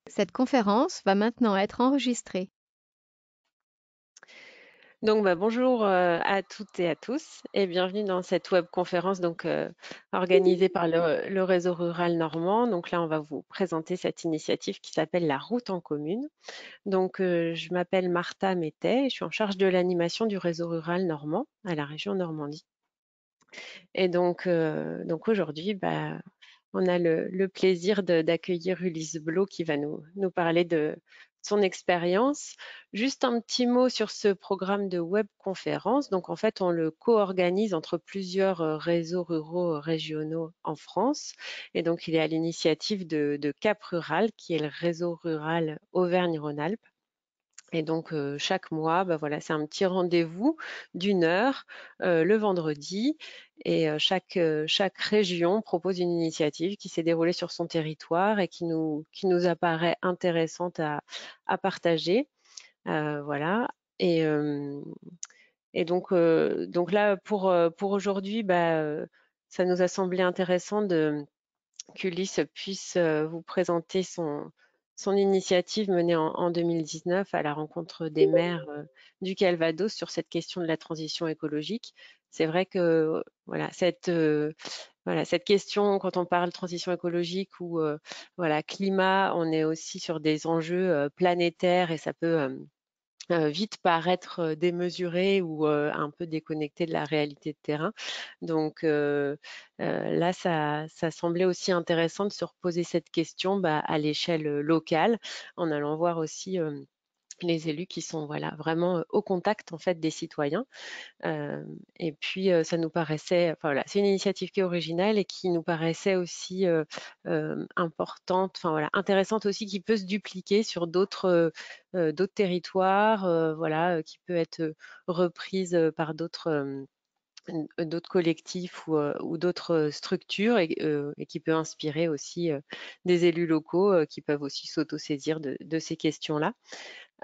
Cette conférence va maintenant être enregistrée. Donc, bonjour à toutes et à tous et bienvenue dans cette webconférence organisée par le réseau rural normand. Donc là, on va vous présenter cette initiative qui s'appelle la route en commune. Je m'appelle Martha Mettet et je suis en charge de l'animation du réseau rural normand à la région Normandie. Et donc aujourd'hui, on a le plaisir d'accueillir Ulysse Blot qui va nous parler de son expérience. Juste un petit mot sur ce programme de webconférence. Donc, en fait, on le co-organise entre plusieurs réseaux ruraux régionaux en France. Et donc, il est à l'initiative de Cap Rural, qui est le réseau rural Auvergne-Rhône-Alpes. Et donc, chaque mois, voilà, c'est un petit rendez-vous d'1 heure le vendredi. Et chaque région propose une initiative qui s'est déroulée sur son territoire et qui nous apparaît intéressante à partager. Voilà. Et, euh, et donc là, pour aujourd'hui, ça nous a semblé intéressant qu'Ulysse puisse vous présenter son initiative menée en 2019 à la rencontre des maires du Calvados sur cette question de la transition écologique. C'est vrai que cette question, quand on parle transition écologique ou climat, on est aussi sur des enjeux planétaires et ça peut vite paraître démesuré ou un peu déconnecté de la réalité de terrain. Là, ça semblait aussi intéressant de se reposer cette question à l'échelle locale, en allant voir aussi les élus qui sont vraiment au contact en fait des citoyens. Et puis, ça nous paraissait, enfin voilà, c'est une initiative qui est originale et qui nous paraissait aussi importante, enfin voilà, intéressante aussi, qui peut se dupliquer sur d'autres territoires, voilà, qui peut être reprise par d'autres collectifs ou d'autres structures et qui peut inspirer aussi des élus locaux qui peuvent aussi s'autosaisir de ces questions-là.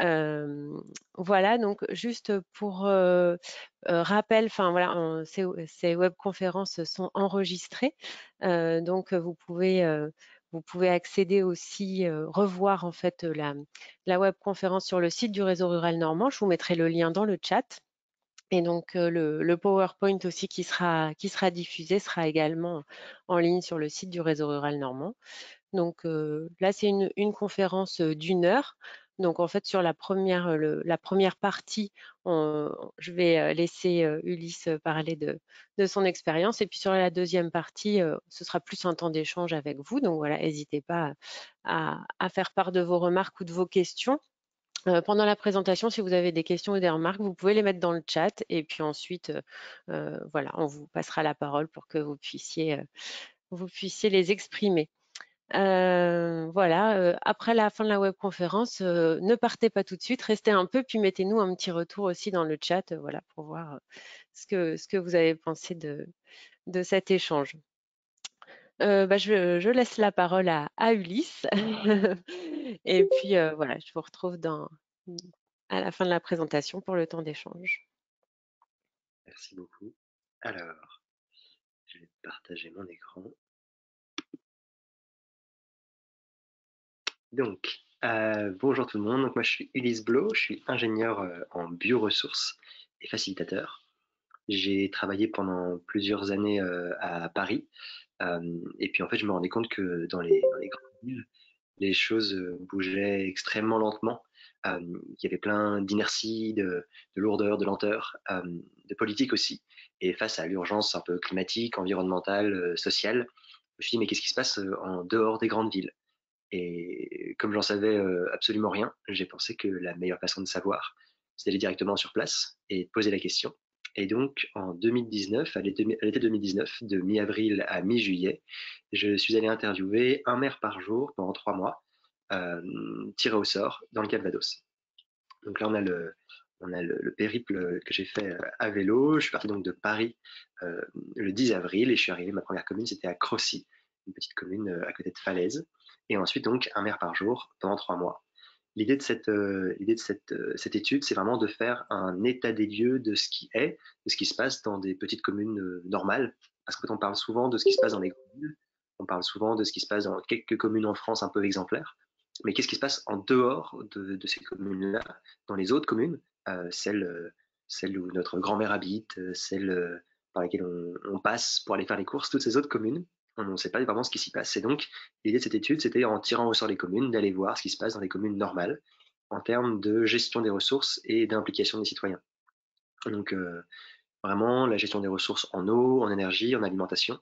Euh, voilà, donc juste pour rappel, enfin voilà, ces webconférences sont enregistrées, donc vous pouvez accéder aussi, revoir en fait la webconférence sur le site du réseau rural normand. Je vous mettrai le lien dans le chat. Et donc le PowerPoint aussi qui sera diffusé sera également en ligne sur le site du réseau rural normand. Donc là, c'est une conférence d'1 heure. Donc en fait, sur la première partie, je vais laisser Ulysse parler de son expérience. Et puis sur la deuxième partie, ce sera plus un temps d'échange avec vous. Donc voilà, n'hésitez pas à faire part de vos remarques ou de vos questions. Pendant la présentation, si vous avez des questions ou des remarques, vous pouvez les mettre dans le chat. Et puis ensuite, voilà, on vous passera la parole pour que vous puissiez les exprimer. Voilà, après la fin de la webconférence, ne partez pas tout de suite, restez un peu, puis mettez-nous un petit retour aussi dans le chat, voilà, pour voir ce que vous avez pensé de cet échange. Je laisse la parole à Ulysse. Et puis voilà, je vous retrouve à la fin de la présentation pour le temps d'échange. Merci beaucoup. Alors, je vais partager mon écran. Bonjour tout le monde. Donc, moi, je suis Ulysse Blot. Je suis ingénieur en bioressources et facilitateur. J'ai travaillé pendant plusieurs années à Paris. Et puis, en fait, je me rendais compte que dans les grandes villes, les choses bougeaient extrêmement lentement. Il y avait plein d'inertie, de lourdeur, de lenteur, de politique aussi. Et face à l'urgence un peu climatique, environnementale, sociale, je me suis dit, mais qu'est-ce qui se passe en dehors des grandes villes? Et comme j'en savais absolument rien, j'ai pensé que la meilleure façon de savoir, c'est d'aller directement sur place et de poser la question. Et donc, en 2019, à l'été 2019, de mi-avril à mi-juillet, je suis allé interviewer un maire par jour pendant 3 mois, tiré au sort dans le Calvados. Donc là, on a le périple que j'ai fait à vélo. Je suis parti donc de Paris le 10 avril et je suis arrivé, ma première commune, c'était à Crossy, une petite commune à côté de Falaise. Et ensuite, donc, un maire par jour pendant 3 mois. L'idée de cette étude, c'est vraiment de faire un état des lieux de ce qui est, de ce qui se passe dans des petites communes normales. Parce qu'en fait, on parle souvent de ce qui se passe dans les grandes villes, on parle souvent de ce qui se passe dans quelques communes en France un peu exemplaires. Mais qu'est-ce qui se passe en dehors de ces communes-là, dans les autres communes, celles où notre grand-mère habite, celles par lesquelles on passe pour aller faire les courses, toutes ces autres communes, on ne sait pas vraiment ce qui s'y passe. Et donc, l'idée de cette étude, c'était en tirant au sort les communes, d'aller voir ce qui se passe dans les communes normales en termes de gestion des ressources et d'implication des citoyens. Donc, vraiment, la gestion des ressources en eau, en énergie, en alimentation,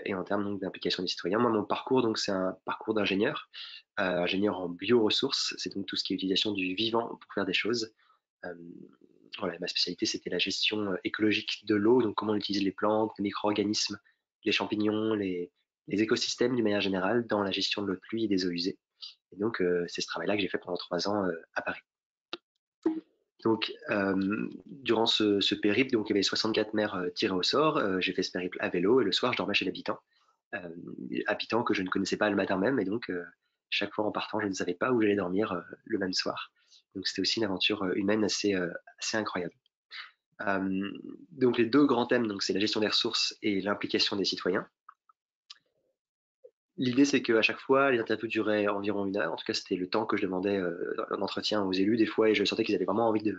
et en termes donc d'implication des citoyens. Moi, mon parcours, donc, c'est un parcours d'ingénieur, ingénieur en bioressources. C'est donc tout ce qui est utilisation du vivant pour faire des choses. Euh, voilà, ma spécialité, c'était la gestion écologique de l'eau, donc comment on utilise les plantes, les micro-organismes, les champignons, les écosystèmes d'une manière générale dans la gestion de l'eau de pluie et des eaux usées. Et donc, c'est ce travail-là que j'ai fait pendant 3 ans à Paris. Donc, durant ce périple, donc, il y avait 64 maires tirés au sort. J'ai fait ce périple à vélo et le soir, je dormais chez l'habitant. Habitants que je ne connaissais pas le matin même. Et donc, chaque fois en partant, je ne savais pas où j'allais dormir le même soir. Donc, c'était aussi une aventure humaine assez incroyable. Donc, les deux grands thèmes, donc, c'est la gestion des ressources et l'implication des citoyens. L'idée, c'est qu'à chaque fois, les interviews duraient environ 1 heure. En tout cas, c'était le temps que je demandais d'entretien aux élus des fois, et je sentais qu'ils avaient vraiment envie de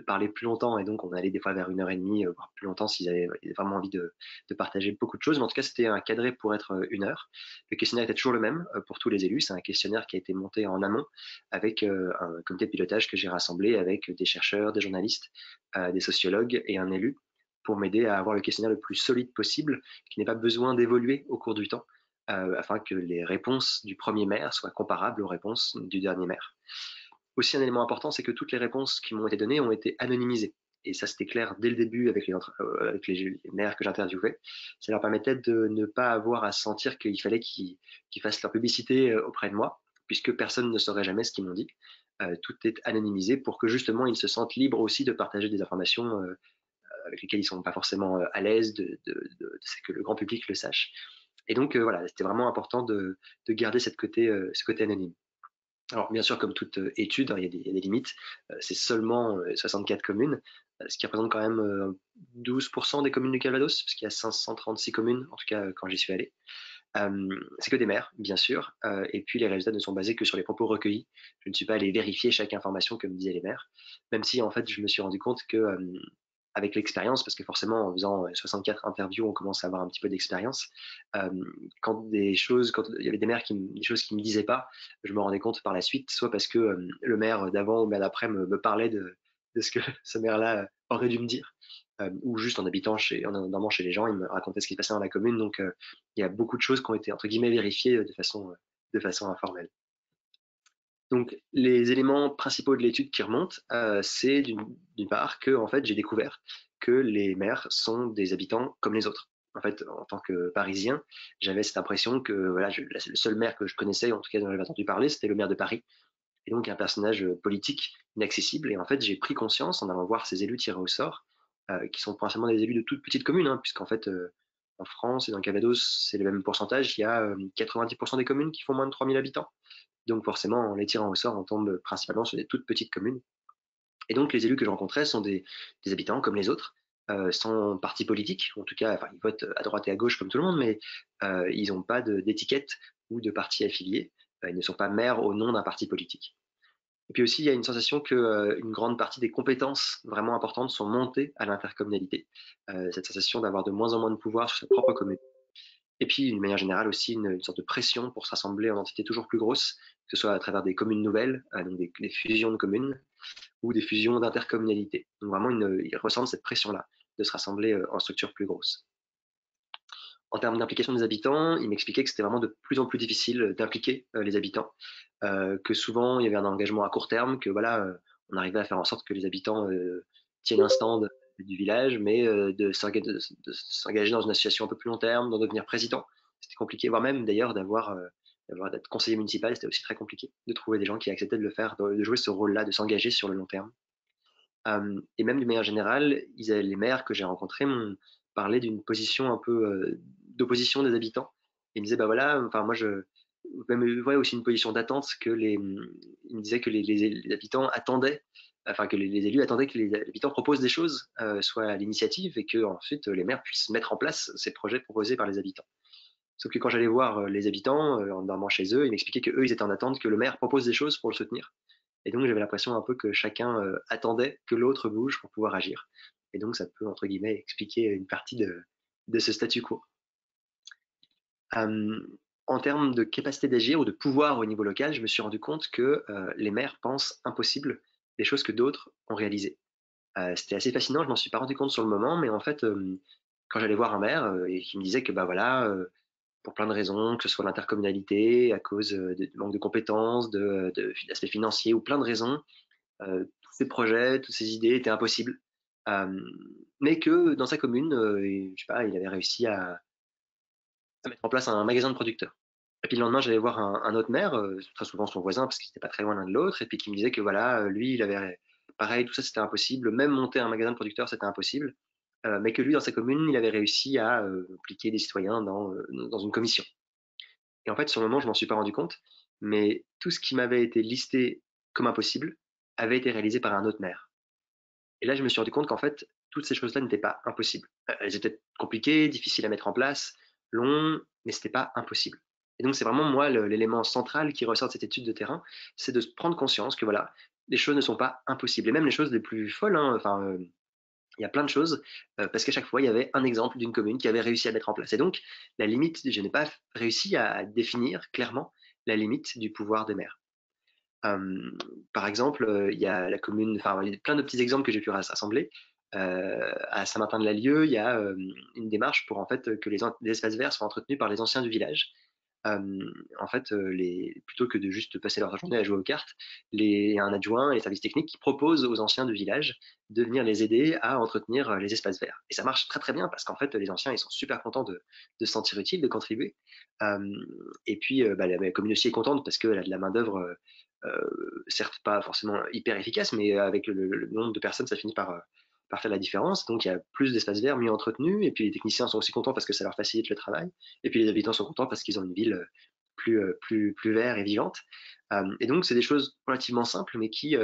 parler plus longtemps, et donc on allait des fois vers 1 heure et demie, voire plus longtemps s'ils avaient vraiment envie de partager beaucoup de choses. Mais en tout cas, c'était un cadré pour être 1 heure. Le questionnaire était toujours le même pour tous les élus. C'est un questionnaire qui a été monté en amont avec un comité de pilotage que j'ai rassemblé avec des chercheurs, des journalistes, des sociologues et un élu pour m'aider à avoir le questionnaire le plus solide possible, qui n'ait pas besoin d'évoluer au cours du temps, afin que les réponses du premier maire soient comparables aux réponses du dernier maire. Aussi, un élément important, c'est que toutes les réponses qui m'ont été données ont été anonymisées. Et ça, c'était clair dès le début avec les maires que j'interviewais. Ça leur permettait de ne pas avoir à sentir qu'il fallait qu'ils fassent leur publicité auprès de moi, puisque personne ne saurait jamais ce qu'ils m'ont dit. Tout est anonymisé pour que justement ils se sentent libres aussi de partager des informations avec lesquelles ils ne sont pas forcément à l'aise, c'est que le grand public le sache. Et donc, voilà, c'était vraiment important de garder ce côté anonyme. Alors, bien sûr, comme toute étude, hein, il y a des limites. C'est seulement 64 communes, ce qui représente quand même 12% des communes du Calvados, parce qu'il y a 536 communes, en tout cas quand j'y suis allé. C'est que des maires, bien sûr, et puis les résultats ne sont basés que sur les propos recueillis. Je ne suis pas allé vérifier chaque information que me disaient les maires, même si en fait je me suis rendu compte que avec l'expérience, parce que forcément en faisant 64 interviews, on commence à avoir un petit peu d'expérience. Quand il y avait des choses qui me disaient pas, je me rendais compte par la suite, soit parce que le maire d'avant ou le maire d'après me parlait de ce que ce maire-là aurait dû me dire, ou juste en habitant en dormant chez les gens, il me racontait ce qui se passait dans la commune. Donc, il y a beaucoup de choses qui ont été entre guillemets vérifiées de façon informelle. Donc, les éléments principaux de l'étude qui remontent, c'est d'une part que en fait, j'ai découvert que les maires sont des habitants comme les autres. En fait, en tant que Parisien, j'avais cette impression que voilà, le seul maire que je connaissais, en tout cas dont j'avais entendu parler, c'était le maire de Paris, et donc un personnage politique inaccessible. Et en fait, j'ai pris conscience en allant voir ces élus tirés au sort, qui sont principalement des élus de toutes petites communes, hein, puisqu'en fait, en France et dans le Calvados, c'est le même pourcentage. Il y a 90% des communes qui font moins de 3000 habitants. Donc forcément, en les tirant au sort, on tombe principalement sur des toutes petites communes. Et donc les élus que je rencontrais sont des habitants comme les autres, sans parti politique. En tout cas, enfin, ils votent à droite et à gauche comme tout le monde, mais ils n'ont pas d'étiquette ou de parti affilié. Ils ne sont pas maires au nom d'un parti politique. Et puis aussi, il y a une sensation qu'une grande partie des compétences vraiment importantes sont montées à l'intercommunalité. Cette sensation d'avoir de moins en moins de pouvoir sur sa propre commune. Et puis, d'une manière générale aussi, une sorte de pression pour se rassembler en entités toujours plus grosses, que ce soit à travers des communes nouvelles, donc des fusions de communes, ou des fusions d'intercommunalités. Donc vraiment, ils ressentent cette pression-là de se rassembler en structure plus grosse. En termes d'implication des habitants, il m'expliquait que c'était vraiment de plus en plus difficile d'impliquer les habitants, que souvent il y avait un engagement à court terme, que voilà, on arrivait à faire en sorte que les habitants tiennent un stand du village, mais de s'engager dans une association un peu plus long terme, d'en devenir président, c'était compliqué, voire même d'ailleurs d'être conseiller municipal, c'était aussi très compliqué de trouver des gens qui acceptaient de le faire, de jouer ce rôle-là, de s'engager sur le long terme. Et même d'une manière générale, les maires que j'ai rencontrés m'ont parlé d'une position un peu d'opposition des habitants. Ils me disaient, bah voilà, enfin moi même ouais, aussi une position d'attente ils me disaient que les habitants attendaient, enfin que les élus attendaient que les habitants proposent des choses, soient à l'initiative, et que ensuite les maires puissent mettre en place ces projets proposés par les habitants. Sauf que quand j'allais voir les habitants en dormant chez eux, ils m'expliquaient qu'eux, ils étaient en attente que le maire propose des choses pour le soutenir. Et donc, j'avais l'impression un peu que chacun attendait que l'autre bouge pour pouvoir agir. Et donc, ça peut, entre guillemets, expliquer une partie de ce statu quo. En termes de capacité d'agir ou de pouvoir au niveau local, je me suis rendu compte que les maires pensent impossible des choses que d'autres ont réalisées. C'était assez fascinant, je m'en suis pas rendu compte sur le moment, mais en fait, quand j'allais voir un maire et qu'il me disait que bah voilà, pour plein de raisons, que ce soit l'intercommunalité, à cause de manque de compétences, d'aspects financiers ou plein de raisons, tous ces projets, toutes ces idées étaient impossibles. Mais que dans sa commune, je sais pas, il avait réussi à mettre en place un magasin de producteurs. Et puis le lendemain, j'allais voir un autre maire, très souvent son voisin, parce qu'ils n'étaient pas très loin l'un de l'autre, et puis qui me disait que voilà, lui, il avait pareil, tout ça c'était impossible, même monter un magasin de producteurs c'était impossible, mais que lui, dans sa commune, il avait réussi à impliquer des citoyens dans une commission. Et en fait, sur le moment, je m'en suis pas rendu compte, mais tout ce qui m'avait été listé comme impossible avait été réalisé par un autre maire. Et là, je me suis rendu compte qu'en fait, toutes ces choses-là n'étaient pas impossibles. Elles étaient compliquées, difficiles à mettre en place, longues, mais c'était pas impossible. Et donc, c'est vraiment moi l'élément central qui ressort de cette étude de terrain, c'est de se prendre conscience que voilà, les choses ne sont pas impossibles. Et même les choses les plus folles, hein, enfin, il y a plein de choses, parce qu'à chaque fois, il y avait un exemple d'une commune qui avait réussi à mettre en place. Et donc, la limite, je n'ai pas réussi à définir clairement la limite du pouvoir des maires. Par exemple, il y a la commune, enfin, il y a plein de petits exemples que j'ai pu rassembler. À Saint-Martin-de-la-Lieue, il y a une démarche pour en fait que les espaces verts soient entretenus par les anciens du village. En fait, plutôt que de juste passer leur journée à jouer aux cartes, il y a un adjoint et les services techniques qui proposent aux anciens du village de venir les aider à entretenir les espaces verts. Et ça marche très très bien parce qu'en fait, les anciens ils sont super contents de se sentir utiles, de contribuer. Et puis, bah, la commune aussi est contente parce qu'elle a de la main d'œuvre, certes pas forcément hyper efficace, mais avec le nombre de personnes, ça finit par faire la différence. Donc il y a plus d'espaces verts mieux entretenus, et puis les techniciens sont aussi contents parce que ça leur facilite le travail, et puis les habitants sont contents parce qu'ils ont une ville plus verte et vivante. Et donc c'est des choses relativement simples, mais qui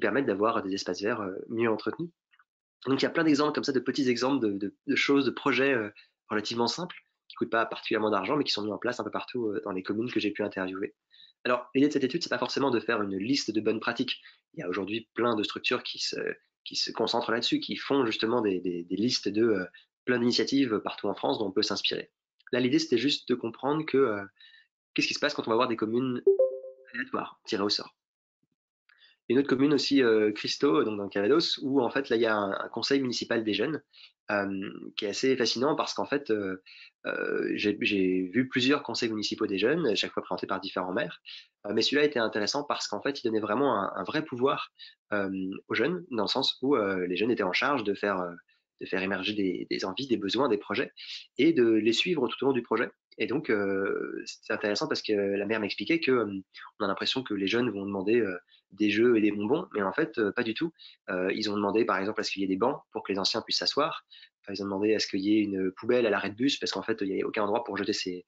permettent d'avoir des espaces verts mieux entretenus. Donc il y a plein d'exemples comme ça, de petits exemples de choses, de projets relativement simples, qui ne coûtent pas particulièrement d'argent, mais qui sont mis en place un peu partout dans les communes que j'ai pu interviewer. Alors, l'idée de cette étude, c'est pas forcément de faire une liste de bonnes pratiques. Il y a aujourd'hui plein de structures qui se concentrent là-dessus, qui font justement des listes de plein d'initiatives partout en France dont on peut s'inspirer. Là, l'idée, c'était juste de comprendre que qu'est-ce qui se passe quand on va voir des communes aléatoires, tirées au sort. Une autre commune aussi, Cristo, donc dans le Calvados, où en fait là il y a un conseil municipal des jeunes qui est assez fascinant parce qu'en fait j'ai vu plusieurs conseils municipaux des jeunes, à chaque fois présentés par différents maires, mais celui-là était intéressant parce qu'en fait il donnait vraiment un vrai pouvoir aux jeunes, dans le sens où les jeunes étaient en charge de faire émerger des envies, des besoins, des projets, et de les suivre tout au long du projet. Et donc c'est intéressant parce que la mère m'expliquait que on a l'impression que les jeunes vont demander des jeux et des bonbons, mais en fait, pas du tout. Ils ont demandé, par exemple, à ce qu'il y ait des bancs pour que les anciens puissent s'asseoir. Ils ont demandé à ce qu'il y ait une poubelle à l'arrêt de bus, parce qu'en fait, il n'y avait aucun endroit pour jeter ces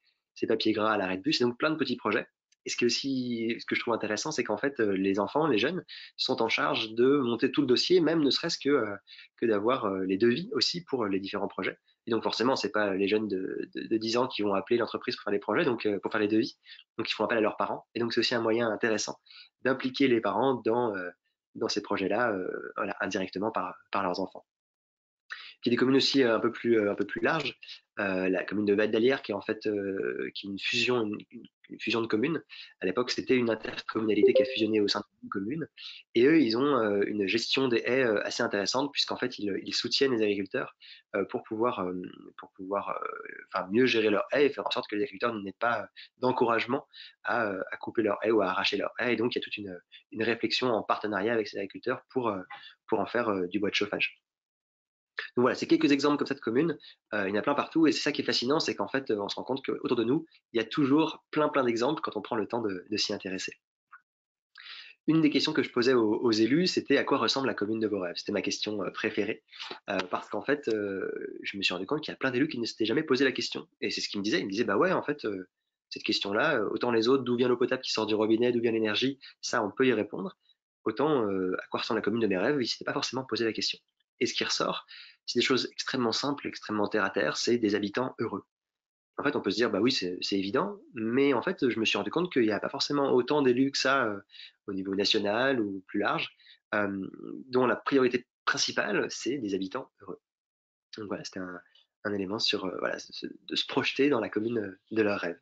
papiers gras à l'arrêt de bus. Et donc, plein de petits projets. Et ce que je trouve intéressant, c'est qu'en fait, les enfants, les jeunes, sont en charge de monter tout le dossier, même ne serait-ce que d'avoir les devis aussi pour les différents projets. Et donc, forcément, c'est pas les jeunes de 10 ans qui vont appeler l'entreprise pour faire les projets, donc pour faire les devis. Donc, ils font appel à leurs parents. Et donc, c'est aussi un moyen intéressant d'impliquer les parents dans ces projets-là, voilà, indirectement par leurs enfants. Puis des communes aussi un peu plus larges, la commune de Val d'Alière qui est en fait qui est une fusion de communes. À l'époque, c'était une intercommunalité qui a fusionné au sein d'une commune. Et eux, ils ont une gestion des haies assez intéressante puisqu'en fait, ils soutiennent les agriculteurs pour pouvoir enfin, mieux gérer leurs haies et faire en sorte que les agriculteurs n'aient pas d'encouragement à couper leurs haies ou à arracher leurs haies. Et donc, il y a toute une réflexion en partenariat avec ces agriculteurs pour en faire du bois de chauffage. Donc voilà, c'est quelques exemples comme ça de communes. Il y en a plein partout et c'est ça qui est fascinant, c'est qu'en fait, on se rend compte qu'autour de nous, il y a toujours plein d'exemples quand on prend le temps de s'y intéresser. Une des questions que je posais aux élus, c'était à quoi ressemble la commune de vos rêves. C'était ma question préférée parce qu'en fait, je me suis rendu compte qu'il y a plein d'élus qui ne s'étaient jamais posé la question. Et c'est ce qu'ils me disaient. Ils me disaient, bah ouais, en fait, cette question-là, autant les autres, d'où vient l'eau potable qui sort du robinet, d'où vient l'énergie, ça, on peut y répondre. Autant à quoi ressemble la commune de mes rêves, ils ne s'étaient pas forcément posé la question. Et ce qui ressort, c'est des choses extrêmement simples, extrêmement terre à terre, c'est des habitants heureux. en fait, on peut se dire: «Bah oui, c'est évident», mais en fait, je me suis rendu compte qu'il y a pas forcément autant d'élus que ça, au niveau national ou plus large, hem, dont la priorité principale, c'est des habitants heureux. Donc voilà, c'était un élément sur, voilà, de se projeter dans la commune, de leurs rêves.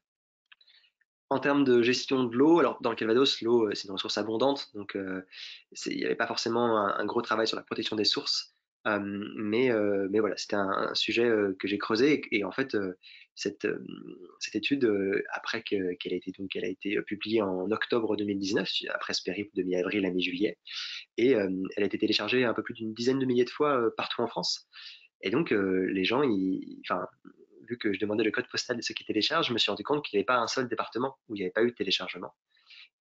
En termes de gestion de l'eau, alors dans le Calvados, l'eau, c'est une ressource abondante, donc il n'y avait pas forcément un gros travail sur la protection des sources, mais voilà, c'était un sujet, que j'ai creusé et en fait, cette étude, après qu'elle a été publiée en octobre 2019, après ce périple de mi-avril à mi-juillet et elle a été téléchargée un peu plus d'une dizaine de milliers de fois, partout en France et donc les gens enfin, vu que je demandais le code postal de ceux qui téléchargent, je me suis rendu compte qu'il n'y avait pas un seul département où il n'y avait pas eu de téléchargement.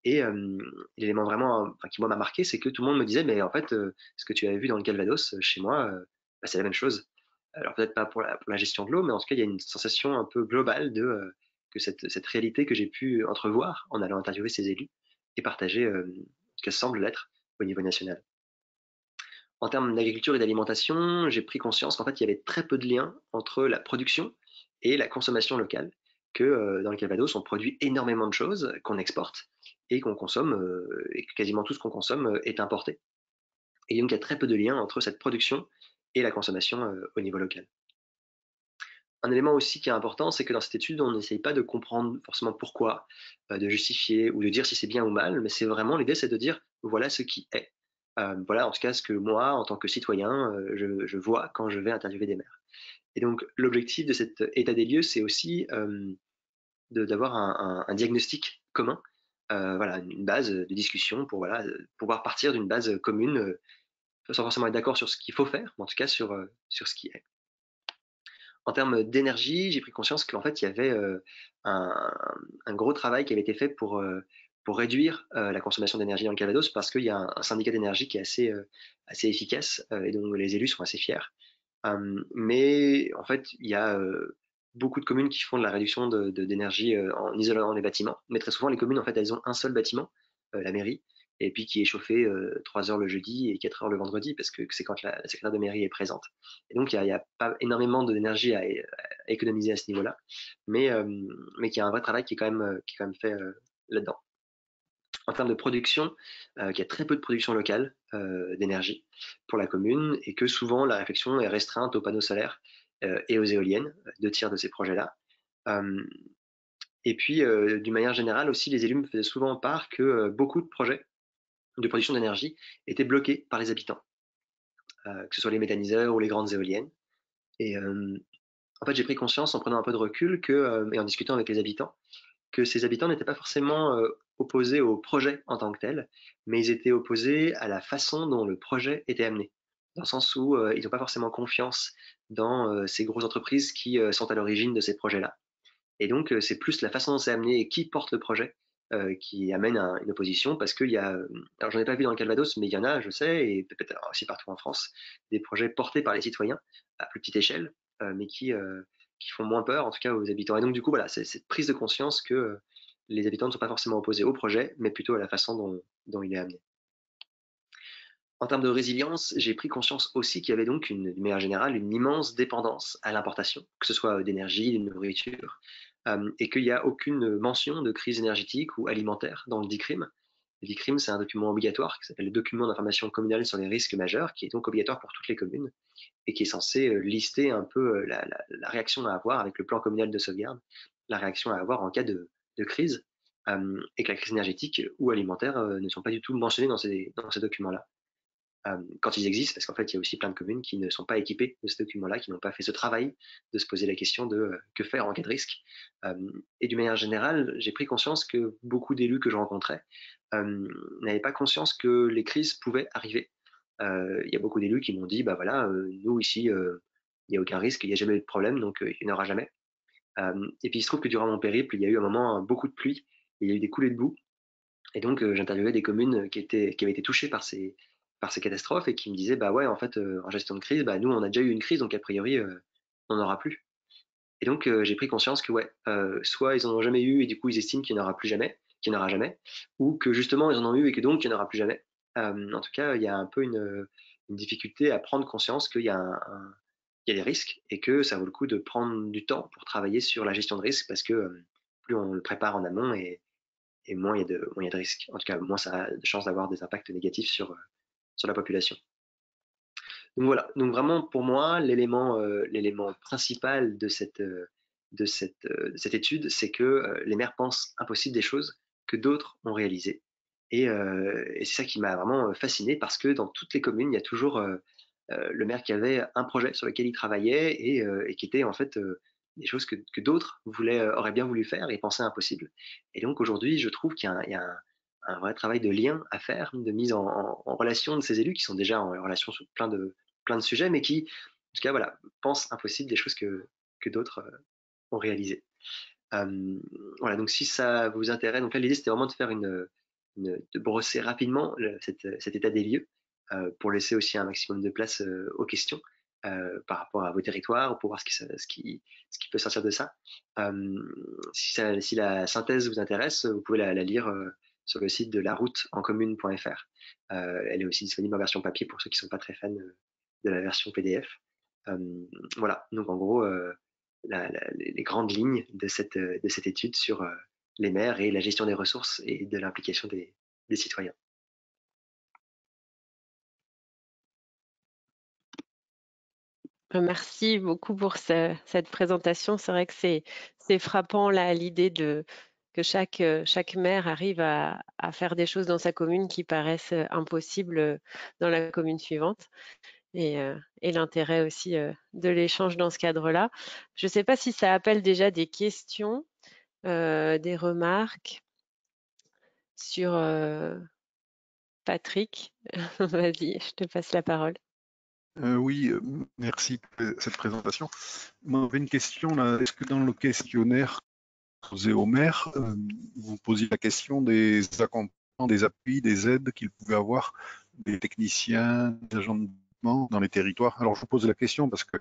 Et l'élément vraiment, enfin, qui moi m'a marqué, c'est que tout le monde me disait, mais en fait, ce que tu avais vu dans le Calvados, chez moi, bah, c'est la même chose. Alors peut-être pas pour la gestion de l'eau, mais en tout cas, il y a une sensation un peu globale de que cette réalité que j'ai pu entrevoir en allant interviewer ces élus et partager qu'elle semble l'être au niveau national. En termes d'agriculture et d'alimentation, j'ai pris conscience qu'en fait, il y avait très peu de liens entre la production et la consommation locale, que dans le Calvados, on produit énormément de choses qu'on exporte et qu'on consomme, et que quasiment tout ce qu'on consomme est importé. Et donc, il y a très peu de liens entre cette production et la consommation au niveau local. Un élément aussi qui est important, c'est que dans cette étude, on n'essaye pas de comprendre forcément pourquoi, de justifier ou de dire si c'est bien ou mal, mais c'est vraiment l'idée, c'est de dire voilà ce qui est. Voilà en tout cas ce que moi, en tant que citoyen, je vois quand je vais interviewer des maires. Et donc l'objectif de cet état des lieux, c'est aussi d'avoir un diagnostic commun, voilà, une base de discussion pour voilà, pouvoir partir d'une base commune, sans forcément être d'accord sur ce qu'il faut faire, mais en tout cas sur ce qui est. En termes d'énergie, j'ai pris conscience qu'en fait, il y avait un, un gros travail qui avait été fait pour réduire la consommation d'énergie dans le Calvados parce qu'il y a un syndicat d'énergie qui est assez efficace et dont les élus sont assez fiers. Mais en fait, il y a beaucoup de communes qui font de la réduction d'énergie en isolant les bâtiments. Mais très souvent, les communes, en fait, elles ont un seul bâtiment, la mairie, et puis qui est chauffé 3 heures le jeudi et 4 heures le vendredi, parce que c'est quand la secrétaire de mairie est présente. Et donc, il y a pas énormément d'énergie à économiser à ce niveau-là, mais qu'il y a un vrai travail qui est quand même fait là-dedans. En termes de production, qu'il y a très peu de production locale d'énergie pour la commune et que souvent la réflexion est restreinte aux panneaux solaires et aux éoliennes, 2 tiers de ces projets-là. Euh, et puis, d'une manière générale aussi, les élus me faisaient souvent part que beaucoup de projets de production d'énergie étaient bloqués par les habitants, que ce soit les méthaniseurs ou les grandes éoliennes. Et en fait, j'ai pris conscience en prenant un peu de recul et en discutant avec les habitants que ces habitants n'étaient pas forcément opposés au projet en tant que tel, mais ils étaient opposés à la façon dont le projet était amené. Dans le sens où ils n'ont pas forcément confiance dans ces grosses entreprises qui sont à l'origine de ces projets-là. Et donc, c'est plus la façon dont c'est amené et qui porte le projet qui amène à une opposition parce qu'il y a, alors j'en ai pas vu dans le Calvados, mais il y en a, je sais, et peut-être aussi partout en France, des projets portés par les citoyens à plus petite échelle, mais qui font moins peur, en tout cas aux habitants. Et donc, du coup, voilà, c'est cette prise de conscience que les habitants ne sont pas forcément opposés au projet, mais plutôt à la façon dont il est amené. En termes de résilience, j'ai pris conscience aussi qu'il y avait donc, d'une manière générale, une immense dépendance à l'importation, que ce soit d'énergie, de nourriture, et qu'il n'y a aucune mention de crise énergétique ou alimentaire dans le DICRIM. Le DICRIM, c'est un document obligatoire qui s'appelle le document d'information communale sur les risques majeurs, qui est donc obligatoire pour toutes les communes et qui est censé lister un peu la réaction à avoir avec le plan communal de sauvegarde, la réaction à avoir en cas de crise, et que la crise énergétique ou alimentaire ne sont pas du tout mentionnés dans ces documents-là quand ils existent, parce qu'en fait, il y a aussi plein de communes qui ne sont pas équipées de ce document-là, qui n'ont pas fait ce travail de se poser la question de que faire en cas de risque. Et d'une manière générale, j'ai pris conscience que beaucoup d'élus que je rencontrais n'avaient pas conscience que les crises pouvaient arriver. Il y a beaucoup d'élus qui m'ont dit, bah voilà, nous ici, il n'y a aucun risque, il n'y a jamais eu de problème, donc il n'y en aura jamais. Et puis il se trouve que durant mon périple, il y a eu un moment beaucoup de pluie, il y a eu des coulées de boue, et donc, j'interviewais des communes qui avaient été touchées par ces catastrophes et qui me disaient, bah ouais, en fait, en gestion de crise, bah nous, on a déjà eu une crise, donc a priori, on n'en aura plus. Et donc, j'ai pris conscience que ouais, soit ils en ont jamais eu et du coup, ils estiment qu'il n'y en aura plus jamais, qu'il n'y en aura jamais, ou que justement, ils en ont eu et que donc, il n'y en aura plus jamais. En tout cas, il y a un peu une difficulté à prendre conscience qu'il y a il y a des risques et que ça vaut le coup de prendre du temps pour travailler sur la gestion de risque parce que plus on le prépare en amont et moins il y a de risques. En tout cas, moins ça a de chances d'avoir des impacts négatifs sur la population. Donc voilà, donc vraiment pour moi, l'élément principal de cette étude, c'est que les maires pensent impossible des choses que d'autres ont réalisées. Et c'est ça qui m'a vraiment fasciné parce que dans toutes les communes, il y a toujours le maire qui avait un projet sur lequel il travaillait et qui était en fait des choses que d'autres auraient bien voulu faire et pensaient impossibles. Et donc aujourd'hui, je trouve qu'il y a un vrai travail de lien à faire, de mise en relation de ces élus qui sont déjà en relation sur plein de sujets, mais qui, en tout cas, voilà, pensent impossible des choses que d'autres ont réalisées. Voilà, donc si ça vous intéresse, donc là l'idée c'était vraiment de faire de brosser rapidement cet état des lieux pour laisser aussi un maximum de place aux questions par rapport à vos territoires pour voir ce qui peut sortir de ça. Si la synthèse vous intéresse, vous pouvez la lire sur le site de larouteencommune.fr. Elle est aussi disponible en version papier pour ceux qui ne sont pas très fans de la version PDF. Voilà, donc en gros, les grandes lignes de cette étude sur les maires et la gestion des ressources et de l'implication des citoyens. Merci beaucoup pour cette présentation. C'est vrai que c'est frappant là l'idée que chaque maire arrive à faire des choses dans sa commune qui paraissent impossibles dans la commune suivante. Et l'intérêt aussi de l'échange dans ce cadre-là. Je ne sais pas si ça appelle déjà des questions, des remarques sur Patrick. Vas-y, je te passe la parole. Oui, merci pour cette présentation. Moi, j'avais une question là. Est-ce que dans le questionnaire posé au maire, vous posiez la question des accompagnements, des appuis, des aides qu'ils pouvaient avoir, des techniciens, des agents de développement dans les territoires? Alors, je vous pose la question parce que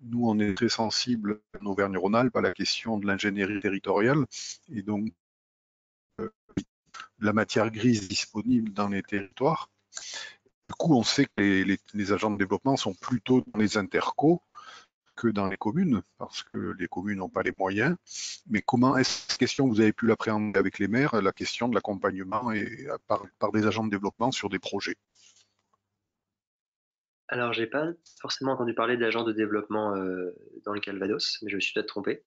nous, on est très sensible en Auvergne-Rhône-Alpes à la question de l'ingénierie territoriale et donc la matière grise disponible dans les territoires. Du coup, on sait que les agents de développement sont plutôt dans les intercos que dans les communes, parce que les communes n'ont pas les moyens. Mais comment est-ce cette question, vous avez pu l'appréhender avec les maires, la question de l'accompagnement et par des agents de développement sur des projets? Alors, j'ai pas forcément entendu parler d'agents de développement dans le Calvados, mais je me suis peut-être trompé.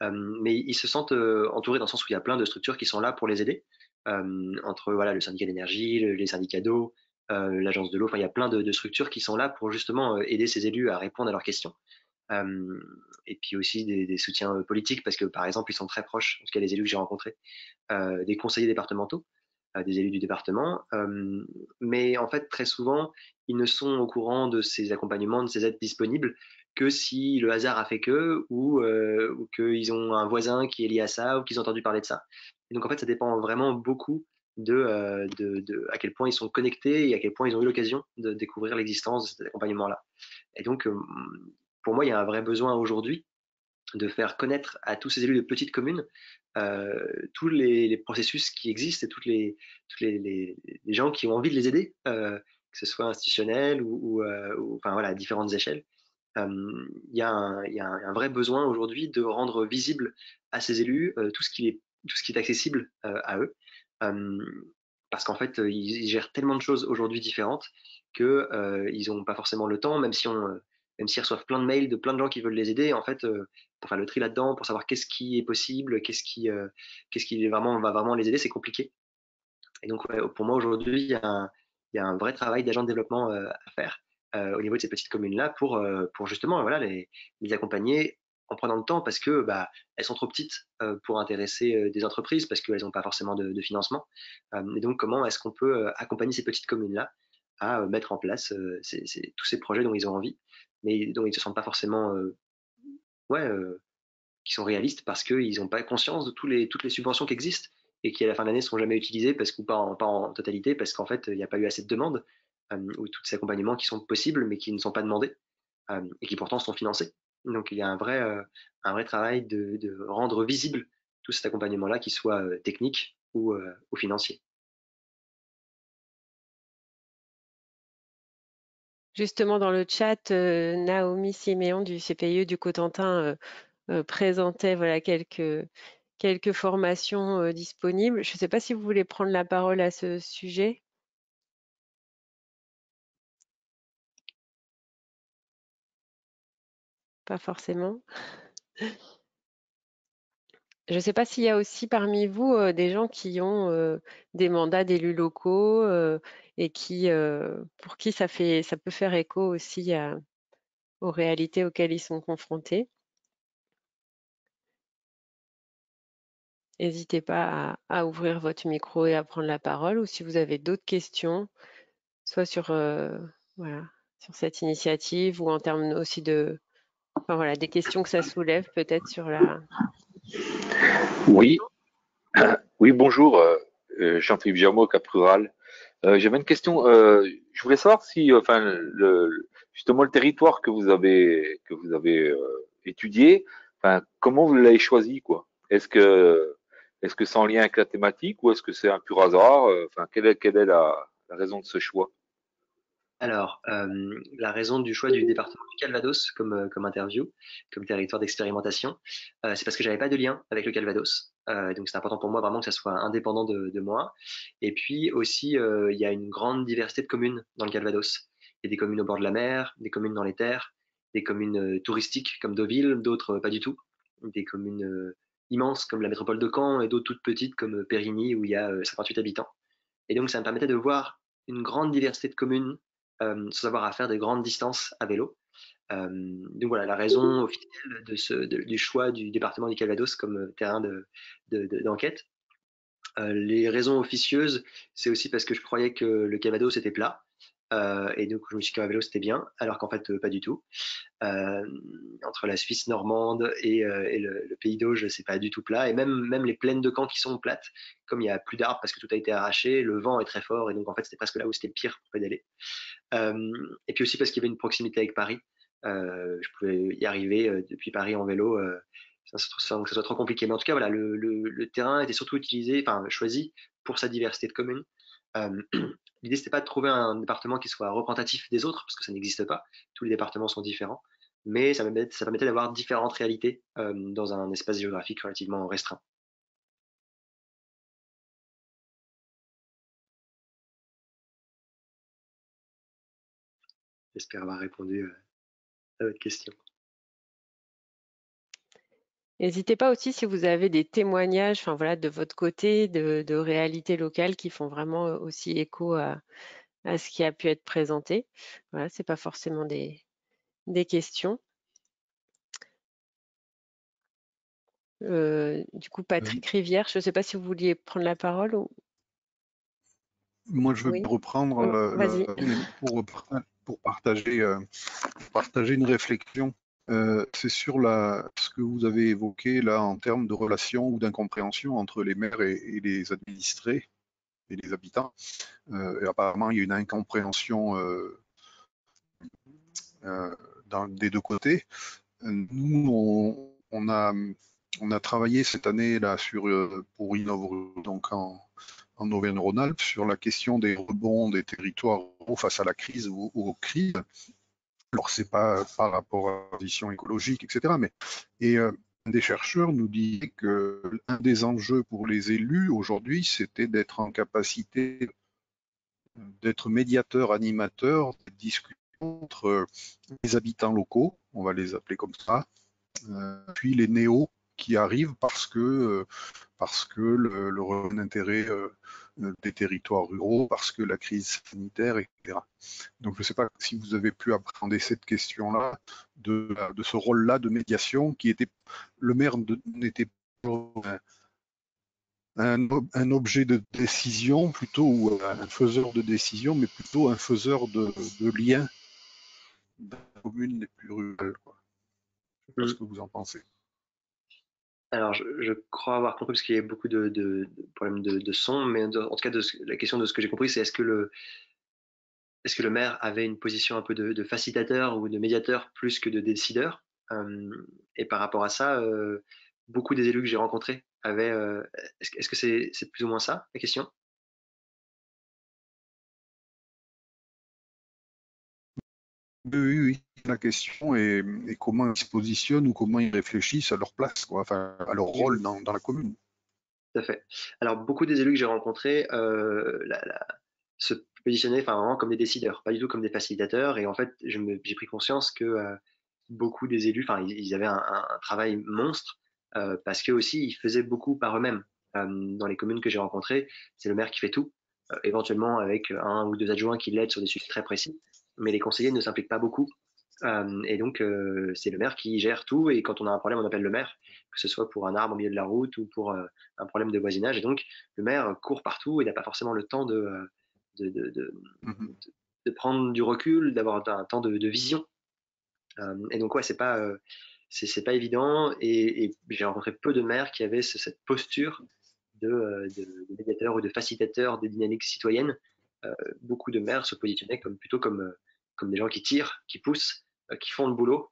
Mais ils se sentent entourés dans le sens où il y a plein de structures qui sont là pour les aider, entre voilà, le syndicat d'énergie, les syndicats d'eau, l'agence de l'eau, enfin il y a plein de structures qui sont là pour justement aider ces élus à répondre à leurs questions. Et puis aussi des soutiens politiques, parce que par exemple, ils sont très proches, en tout cas les élus que j'ai rencontrés, des conseillers départementaux, des élus du département. Mais en fait, très souvent, ils ne sont au courant de ces accompagnements, de ces aides disponibles, que si le hasard a fait ou qu'ils ont un voisin qui est lié à ça, ou qu'ils ont entendu parler de ça. Et donc en fait, ça dépend vraiment beaucoup de à quel point ils sont connectés et à quel point ils ont eu l'occasion de découvrir l'existence de cet accompagnement-là. Et donc, pour moi, il y a un vrai besoin aujourd'hui de faire connaître à tous ces élus de petites communes tous les processus qui existent et les gens qui ont envie de les aider, que ce soit institutionnel ou enfin voilà, à différentes échelles. Il y a un vrai besoin aujourd'hui de rendre visible à ces élus tout ce qui est accessible à eux. Euh, Parce qu'en fait, ils gèrent tellement de choses aujourd'hui différentes que ils n'ont pas forcément le temps, même s'ils reçoivent plein de mails de plein de gens qui veulent les aider, en fait, pour faire le tri là-dedans, pour savoir qu'est-ce qui est possible, qu'est-ce qui va vraiment les aider, c'est compliqué. Et donc, ouais, pour moi, aujourd'hui, il y a un vrai travail d'agent de développement à faire au niveau de ces petites communes-là pour justement voilà, les accompagner en prenant le temps parce que bah, elles sont trop petites pour intéresser des entreprises parce qu'elles n'ont pas forcément de financement. Et donc, comment est-ce qu'on peut accompagner ces petites communes-là à mettre en place tous ces projets dont ils ont envie, mais dont ils ne se sentent pas forcément ouais, qui sont réalistes parce qu'ils n'ont pas conscience de toutes les subventions qui existent et qui à la fin de l'année ne seront jamais utilisées ou pas en totalité parce qu'en fait il n'y a pas eu assez de demandes ou tous ces accompagnements qui sont possibles mais qui ne sont pas demandés et qui pourtant sont financés. Donc il y a un vrai travail de rendre visible tout cet accompagnement-là, qu'il soit technique ou financier. Justement, dans le chat, Naomi Siméon du CPIE du Cotentin présentait voilà, quelques formations disponibles. Je ne sais pas si vous voulez prendre la parole à ce sujet. Pas forcément. Je ne sais pas s'il y a aussi parmi vous des gens qui ont des mandats d'élus locaux et pour qui ça peut faire écho aussi aux réalités auxquelles ils sont confrontés. N'hésitez pas à ouvrir votre micro et à prendre la parole, ou si vous avez d'autres questions, soit voilà, sur cette initiative ou en termes aussi enfin, voilà, des questions que ça soulève peut-être sur la. Oui, oui, bonjour, Jean-Philippe Germaud, Cap Rural. J'avais une question. Je voulais savoir si, enfin, justement, le territoire que vous avez étudié, enfin, comment vous l'avez choisi, quoi? Est-ce que c'est en lien avec la thématique ou est-ce que c'est un pur hasard? Enfin, quelle est la raison de ce choix? Alors, la raison du choix du département du Calvados comme interview, comme territoire d'expérimentation, c'est parce que j'avais pas de lien avec le Calvados. Donc c'est important pour moi vraiment que ça soit indépendant de moi. Et puis aussi, il y a une grande diversité de communes dans le Calvados. Il y a des communes au bord de la mer, des communes dans les terres, des communes touristiques comme Deauville, d'autres pas du tout, des communes immenses comme la métropole de Caen et d'autres toutes petites comme Périgny où il y a 58 habitants. Et donc, ça me permettait de voir une grande diversité de communes sans avoir à faire de grandes distances à vélo. Donc voilà, la raison officielle du choix du département du Calvados comme terrain d'enquête. Les raisons officieuses, c'est aussi parce que je croyais que le Calvados était plat. Et donc, je me suis dit qu'un vélo, c'était bien, alors qu'en fait, pas du tout. Euh, Entre la Suisse normande et le pays d'Auge, c'est pas du tout plat. Et même les plaines de Caen qui sont plates, comme il y a plus d'arbres parce que tout a été arraché, le vent est très fort et donc en fait c'était presque là où c'était pire pour pédaler. Et puis aussi parce qu'il y avait une proximité avec Paris. Je pouvais y arriver depuis Paris en vélo sans que ça soit trop compliqué. Mais en tout cas, voilà, le terrain était surtout utilisé, enfin choisi pour sa diversité de communes. Euh, L'idée, c'était pas de trouver un département qui soit représentatif des autres, parce que ça n'existe pas. Tous les départements sont différents. Mais ça permettait d'avoir différentes réalités dans un espace géographique relativement restreint. J'espère avoir répondu à votre question. N'hésitez pas aussi si vous avez des témoignages, enfin voilà, de votre côté, de réalités locales qui font vraiment aussi écho à ce qui a pu être présenté. Voilà, c'est pas forcément des questions. Du coup, Patrick Rivière, je ne sais pas si vous vouliez prendre la parole ou. Moi, je veux Oui. reprendre Vas-y. pour partager une réflexion. C'est sur ce que vous avez évoqué là en termes de relations ou d'incompréhension entre les maires et les administrés et les habitants. Et apparemment, il y a une incompréhension des deux côtés. Nous, on a travaillé cette année là pour Innov, donc en Auvergne-Rhône-Alpes, sur la question des rebonds des territoires face à la crise ou aux crises. Alors, c'est pas par rapport à la transition écologique, etc. Un des chercheurs nous dit que l'un des enjeux pour les élus aujourd'hui, c'était d'être en capacité d'être médiateur, animateur des discussions entre les habitants locaux, on va les appeler comme ça, puis les néos qui arrivent parce que le revenu d'intérêt des territoires ruraux, parce que la crise sanitaire, etc. Donc je ne sais pas si vous avez pu appréhender cette question-là, de ce rôle-là de médiation qui était, le maire n'était pas un objet de décision plutôt, ou un faiseur de décision, mais plutôt un faiseur de liens dans les communes les plus rurales, quoi. Je ne sais pas ce que vous en pensez. Alors, je crois avoir compris, parce qu'il y a beaucoup de problèmes de son, mais en tout cas, la question de ce que j'ai compris, c'est est-ce que le maire avait une position un peu de facilitateur ou de médiateur plus que de décideur? Et par rapport à ça, beaucoup des élus que j'ai rencontrés avaient. Est-ce que c'est plus ou moins ça, la question? Oui. La question est comment ils se positionnent ou comment ils réfléchissent à leur place, quoi, enfin, à leur rôle dans la commune. Tout à fait. Alors, beaucoup des élus que j'ai rencontrés se positionnaient vraiment comme des décideurs, pas du tout comme des facilitateurs. Et en fait, j'ai pris conscience que beaucoup des élus, ils avaient un travail monstre parce que aussi ils faisaient beaucoup par eux-mêmes. Dans les communes que j'ai rencontrées, c'est le maire qui fait tout, éventuellement avec un ou deux adjoints qui l'aident sur des sujets très précis, mais les conseillers ne s'impliquent pas beaucoup. Et donc, c'est le maire qui gère tout. Et quand on a un problème, on appelle le maire, que ce soit pour un arbre au milieu de la route ou pour un problème de voisinage. Et donc, le maire court partout et n'a pas forcément le temps de, de, de, Mhm. de prendre du recul, d'avoir un temps de vision. Et donc, ouais, c'est pas évident. Et j'ai rencontré peu de maires qui avaient cette posture de médiateur ou de facilitateur des dynamiques citoyennes. Beaucoup de maires se positionnaient plutôt comme des gens qui tirent, qui poussent, qui font le boulot,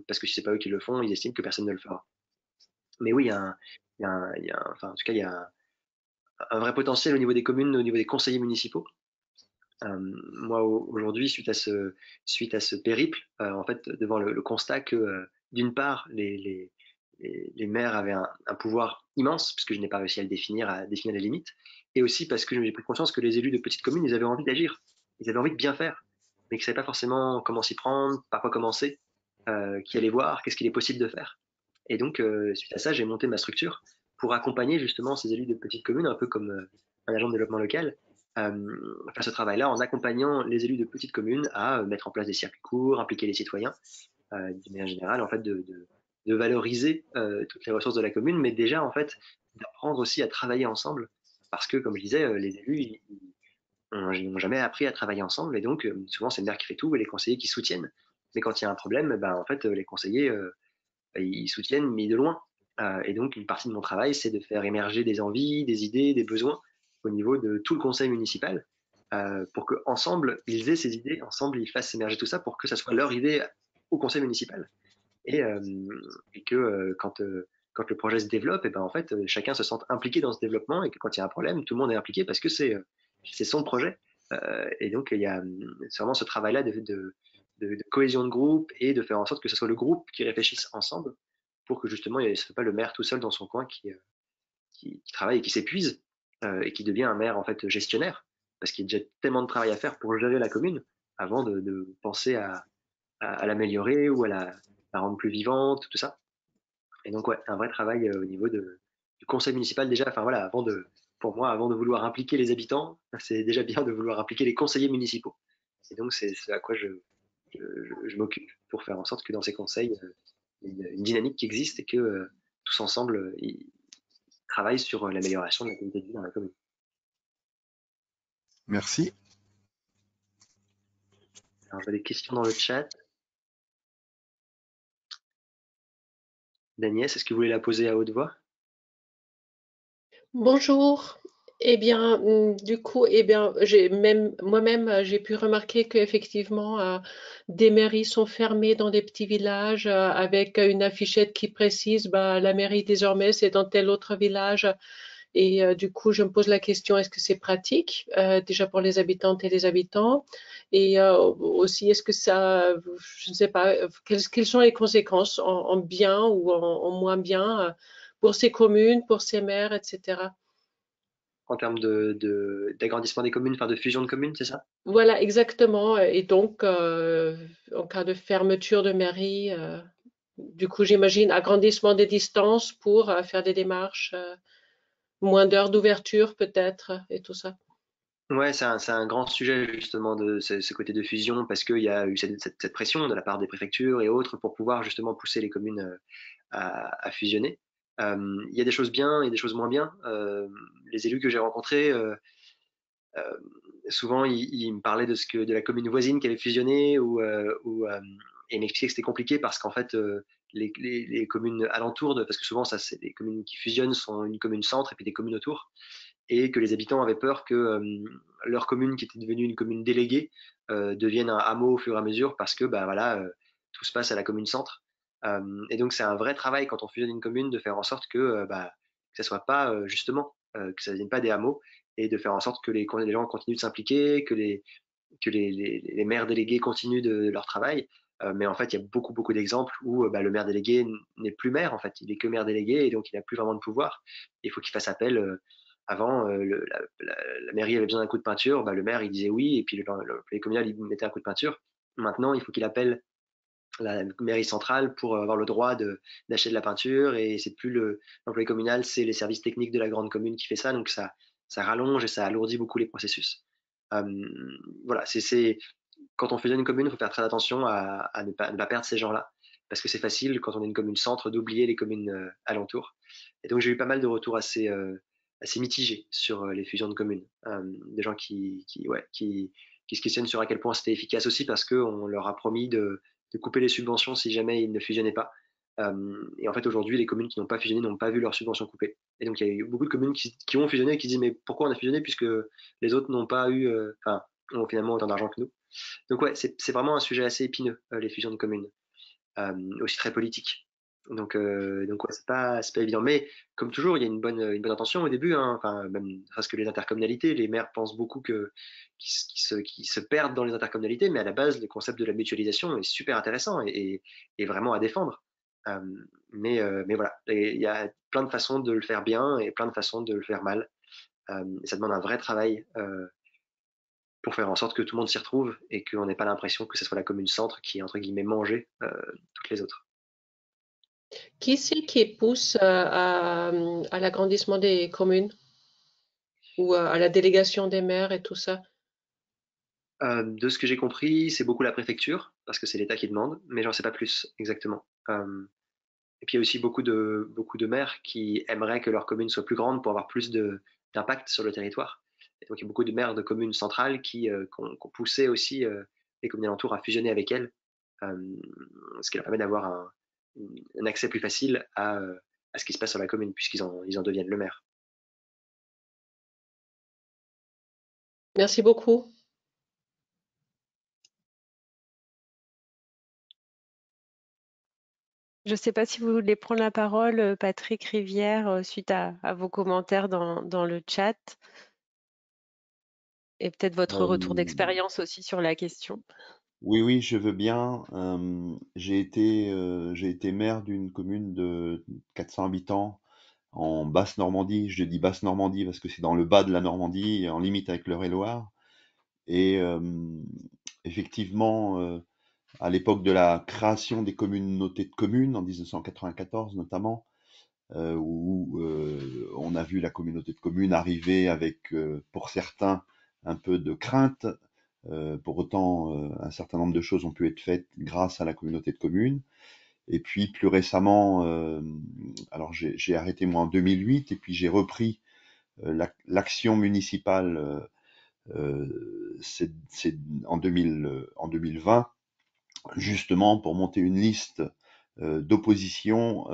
parce que si c'est pas eux qui le font, ils estiment que personne ne le fera. Mais oui, en tout cas, il y a un vrai potentiel au niveau des communes, au niveau des conseillers municipaux. Moi, aujourd'hui, suite à ce périple, en fait, devant le constat que, d'une part, les maires avaient un pouvoir immense, puisque je n'ai pas réussi à définir les limites, et aussi parce que j'ai pris conscience que les élus de petites communes, ils avaient envie d'agir, ils avaient envie de bien faire, mais qu'ils ne savaient pas forcément comment s'y prendre, par quoi commencer, qui allait voir, qu'est-ce qu'il est possible de faire. Et donc, suite à ça, j'ai monté ma structure pour accompagner justement ces élus de petites communes, un peu comme un agent de développement local, faire ce travail-là en accompagnant les élus de petites communes à mettre en place des circuits courts, impliquer les citoyens, d'une manière générale, en fait, de valoriser toutes les ressources de la commune, mais déjà, en fait, d'apprendre aussi à travailler ensemble, parce que, comme je disais, les élus, ils n'ont jamais appris à travailler ensemble, et donc, souvent, c'est le maire qui fait tout, et les conseillers qui soutiennent. Mais quand il y a un problème, ben, en fait, les conseillers, ils soutiennent, mais de loin. Et donc, une partie de mon travail, c'est de faire émerger des envies, des idées, des besoins au niveau de tout le conseil municipal, pour qu'ensemble, ils aient ces idées, ensemble, ils fassent émerger tout ça pour que ça soit leur idée au conseil municipal. Et, et que quand le projet se développe, et ben en fait, chacun se sente impliqué dans ce développement et que quand il y a un problème, tout le monde est impliqué parce que c'est son projet. Et donc, il y a c'est vraiment ce travail-là de cohésion de groupe et de faire en sorte que ce soit le groupe qui réfléchisse ensemble pour que justement, ce ne soit pas le maire tout seul dans son coin qui travaille et qui s'épuise et qui devient un maire en fait gestionnaire parce qu'il y a déjà tellement de travail à faire pour gérer la commune avant de penser à l'améliorer ou à la rendre plus vivante, tout ça. Et donc, ouais, un vrai travail au niveau du conseil municipal déjà. Enfin voilà, pour moi, avant de vouloir impliquer les habitants, c'est déjà bien de vouloir impliquer les conseillers municipaux. Et donc, c'est à quoi je m'occupe pour faire en sorte que dans ces conseils, il y a une dynamique qui existe et que tous ensemble, ils travaillent sur l'amélioration de la qualité de vie dans la commune. Merci. Alors, je vois des questions dans le chat. Agnès, est-ce que vous voulez la poser à haute voix? Bonjour. Eh bien, du coup, eh bien, moi-même, j'ai pu remarquer qu'effectivement, des mairies sont fermées dans des petits villages avec une affichette qui précise, bah, la mairie désormais c'est dans tel autre village. Et du coup, je me pose la question, est-ce que c'est pratique déjà pour les habitantes et les habitants? Et aussi, est-ce que ça, je ne sais pas, quelles sont les conséquences en bien ou en moins bien pour ces communes, pour ces maires, etc. En termes d'agrandissement des communes, enfin de fusion de communes, c'est ça? Voilà, exactement. Et donc, en cas de fermeture de mairie, du coup, j'imagine agrandissement des distances pour faire des démarches, moins d'heures d'ouverture peut-être, et tout ça. Ouais, c'est un grand sujet justement de ce côté de fusion parce qu'il y a eu cette pression de la part des préfectures et autres pour pouvoir justement pousser les communes à fusionner. Il y a des choses bien et des choses moins bien. Les élus que j'ai rencontrés, euh, souvent ils me parlaient de la commune voisine qui avait fusionné et m'expliquaient que c'était compliqué parce qu'en fait les communes alentours, parce que souvent ça c'est les communes qui fusionnent sont une commune centre et puis des communes autour et que les habitants avaient peur que leur commune, qui était devenue une commune déléguée, devienne un hameau au fur et à mesure parce que bah, voilà, tout se passe à la commune centre. Et donc c'est un vrai travail quand on fusionne une commune de faire en sorte que, que ça soit pas justement, que ça ne devienne pas des hameaux et de faire en sorte que les gens continuent de s'impliquer, que les maires délégués continuent de leur travail. Mais en fait, il y a beaucoup d'exemples où le maire délégué n'est plus maire, en fait, il est que maire délégué et donc il n'a plus vraiment de pouvoir. Il faut qu'il fasse appel. Avant, la mairie avait besoin d'un coup de peinture, le maire il disait oui et puis le communal il mettait un coup de peinture. Maintenant, il faut qu'il appelle la mairie centrale pour avoir le droit d'acheter de la peinture et c'est plus l'employé communal, c'est les services techniques de la grande commune qui fait ça, donc ça rallonge et ça alourdit beaucoup les processus. Voilà, quand on fusionne une commune, il faut faire très attention à ne pas perdre ces gens-là, parce que c'est facile quand on est une commune centre d'oublier les communes alentours. Et donc j'ai eu pas mal de retours assez mitigés sur les fusions de communes, des gens qui se questionnent sur à quel point c'était efficace aussi parce qu'on leur a promis de couper les subventions si jamais ils ne fusionnaient pas. Et en fait, aujourd'hui, les communes qui n'ont pas fusionné n'ont pas vu leurs subventions coupées. Et donc, il y a eu beaucoup de communes qui ont fusionné et qui disent mais pourquoi on a fusionné puisque les autres n'ont pas eu, ont finalement autant d'argent que nous. Donc ouais, c'est vraiment un sujet assez épineux, les fusions de communes, aussi très politique. Donc ouais, c'est pas évident. Mais comme toujours, il y a une bonne intention au début, hein, enfin, même parce que les intercommunalités, les maires pensent beaucoup qu'ils se perdent dans les intercommunalités, mais à la base, le concept de la mutualisation est super intéressant et vraiment à défendre. Mais voilà, il y a plein de façons de le faire bien et plein de façons de le faire mal. Et ça demande un vrai travail pour faire en sorte que tout le monde s'y retrouve et qu'on n'ait pas l'impression que ce soit la commune centre qui est entre guillemets mangée toutes les autres. Qui c'est qui pousse à l'agrandissement des communes ou à la délégation des maires et tout ça? De ce que j'ai compris, c'est beaucoup la préfecture, parce que c'est l'État qui demande, mais j'en sais pas plus exactement. Et puis il y a aussi beaucoup de maires qui aimeraient que leur commune soit plus grande pour avoir plus d'impact sur le territoire. Et donc il y a beaucoup de maires de communes centrales qui ont poussé aussi les communes alentours à fusionner avec elles, ce qui leur permet d'avoir un accès plus facile à ce qui se passe sur la commune, puisqu'ils en deviennent le maire. Merci beaucoup. Je ne sais pas si vous voulez prendre la parole, Patrick Rivière, suite à vos commentaires dans le chat et peut-être votre retour Euh, d'expérience aussi sur la question. oui, je veux bien. J'ai été maire d'une commune de 400 habitants en Basse-Normandie. Je dis Basse-Normandie parce que c'est dans le bas de la Normandie, en limite avec l'Eure-et-Loire. Et effectivement, à l'époque de la création des communautés de communes, en 1994 notamment, où on a vu la communauté de communes arriver avec, pour certains, un peu de crainte. Pour autant, un certain nombre de choses ont pu être faites grâce à la communauté de communes. Et puis plus récemment, alors j'ai arrêté moi en 2008 et puis j'ai repris l'action municipale c'est en 2020, justement pour monter une liste d'opposition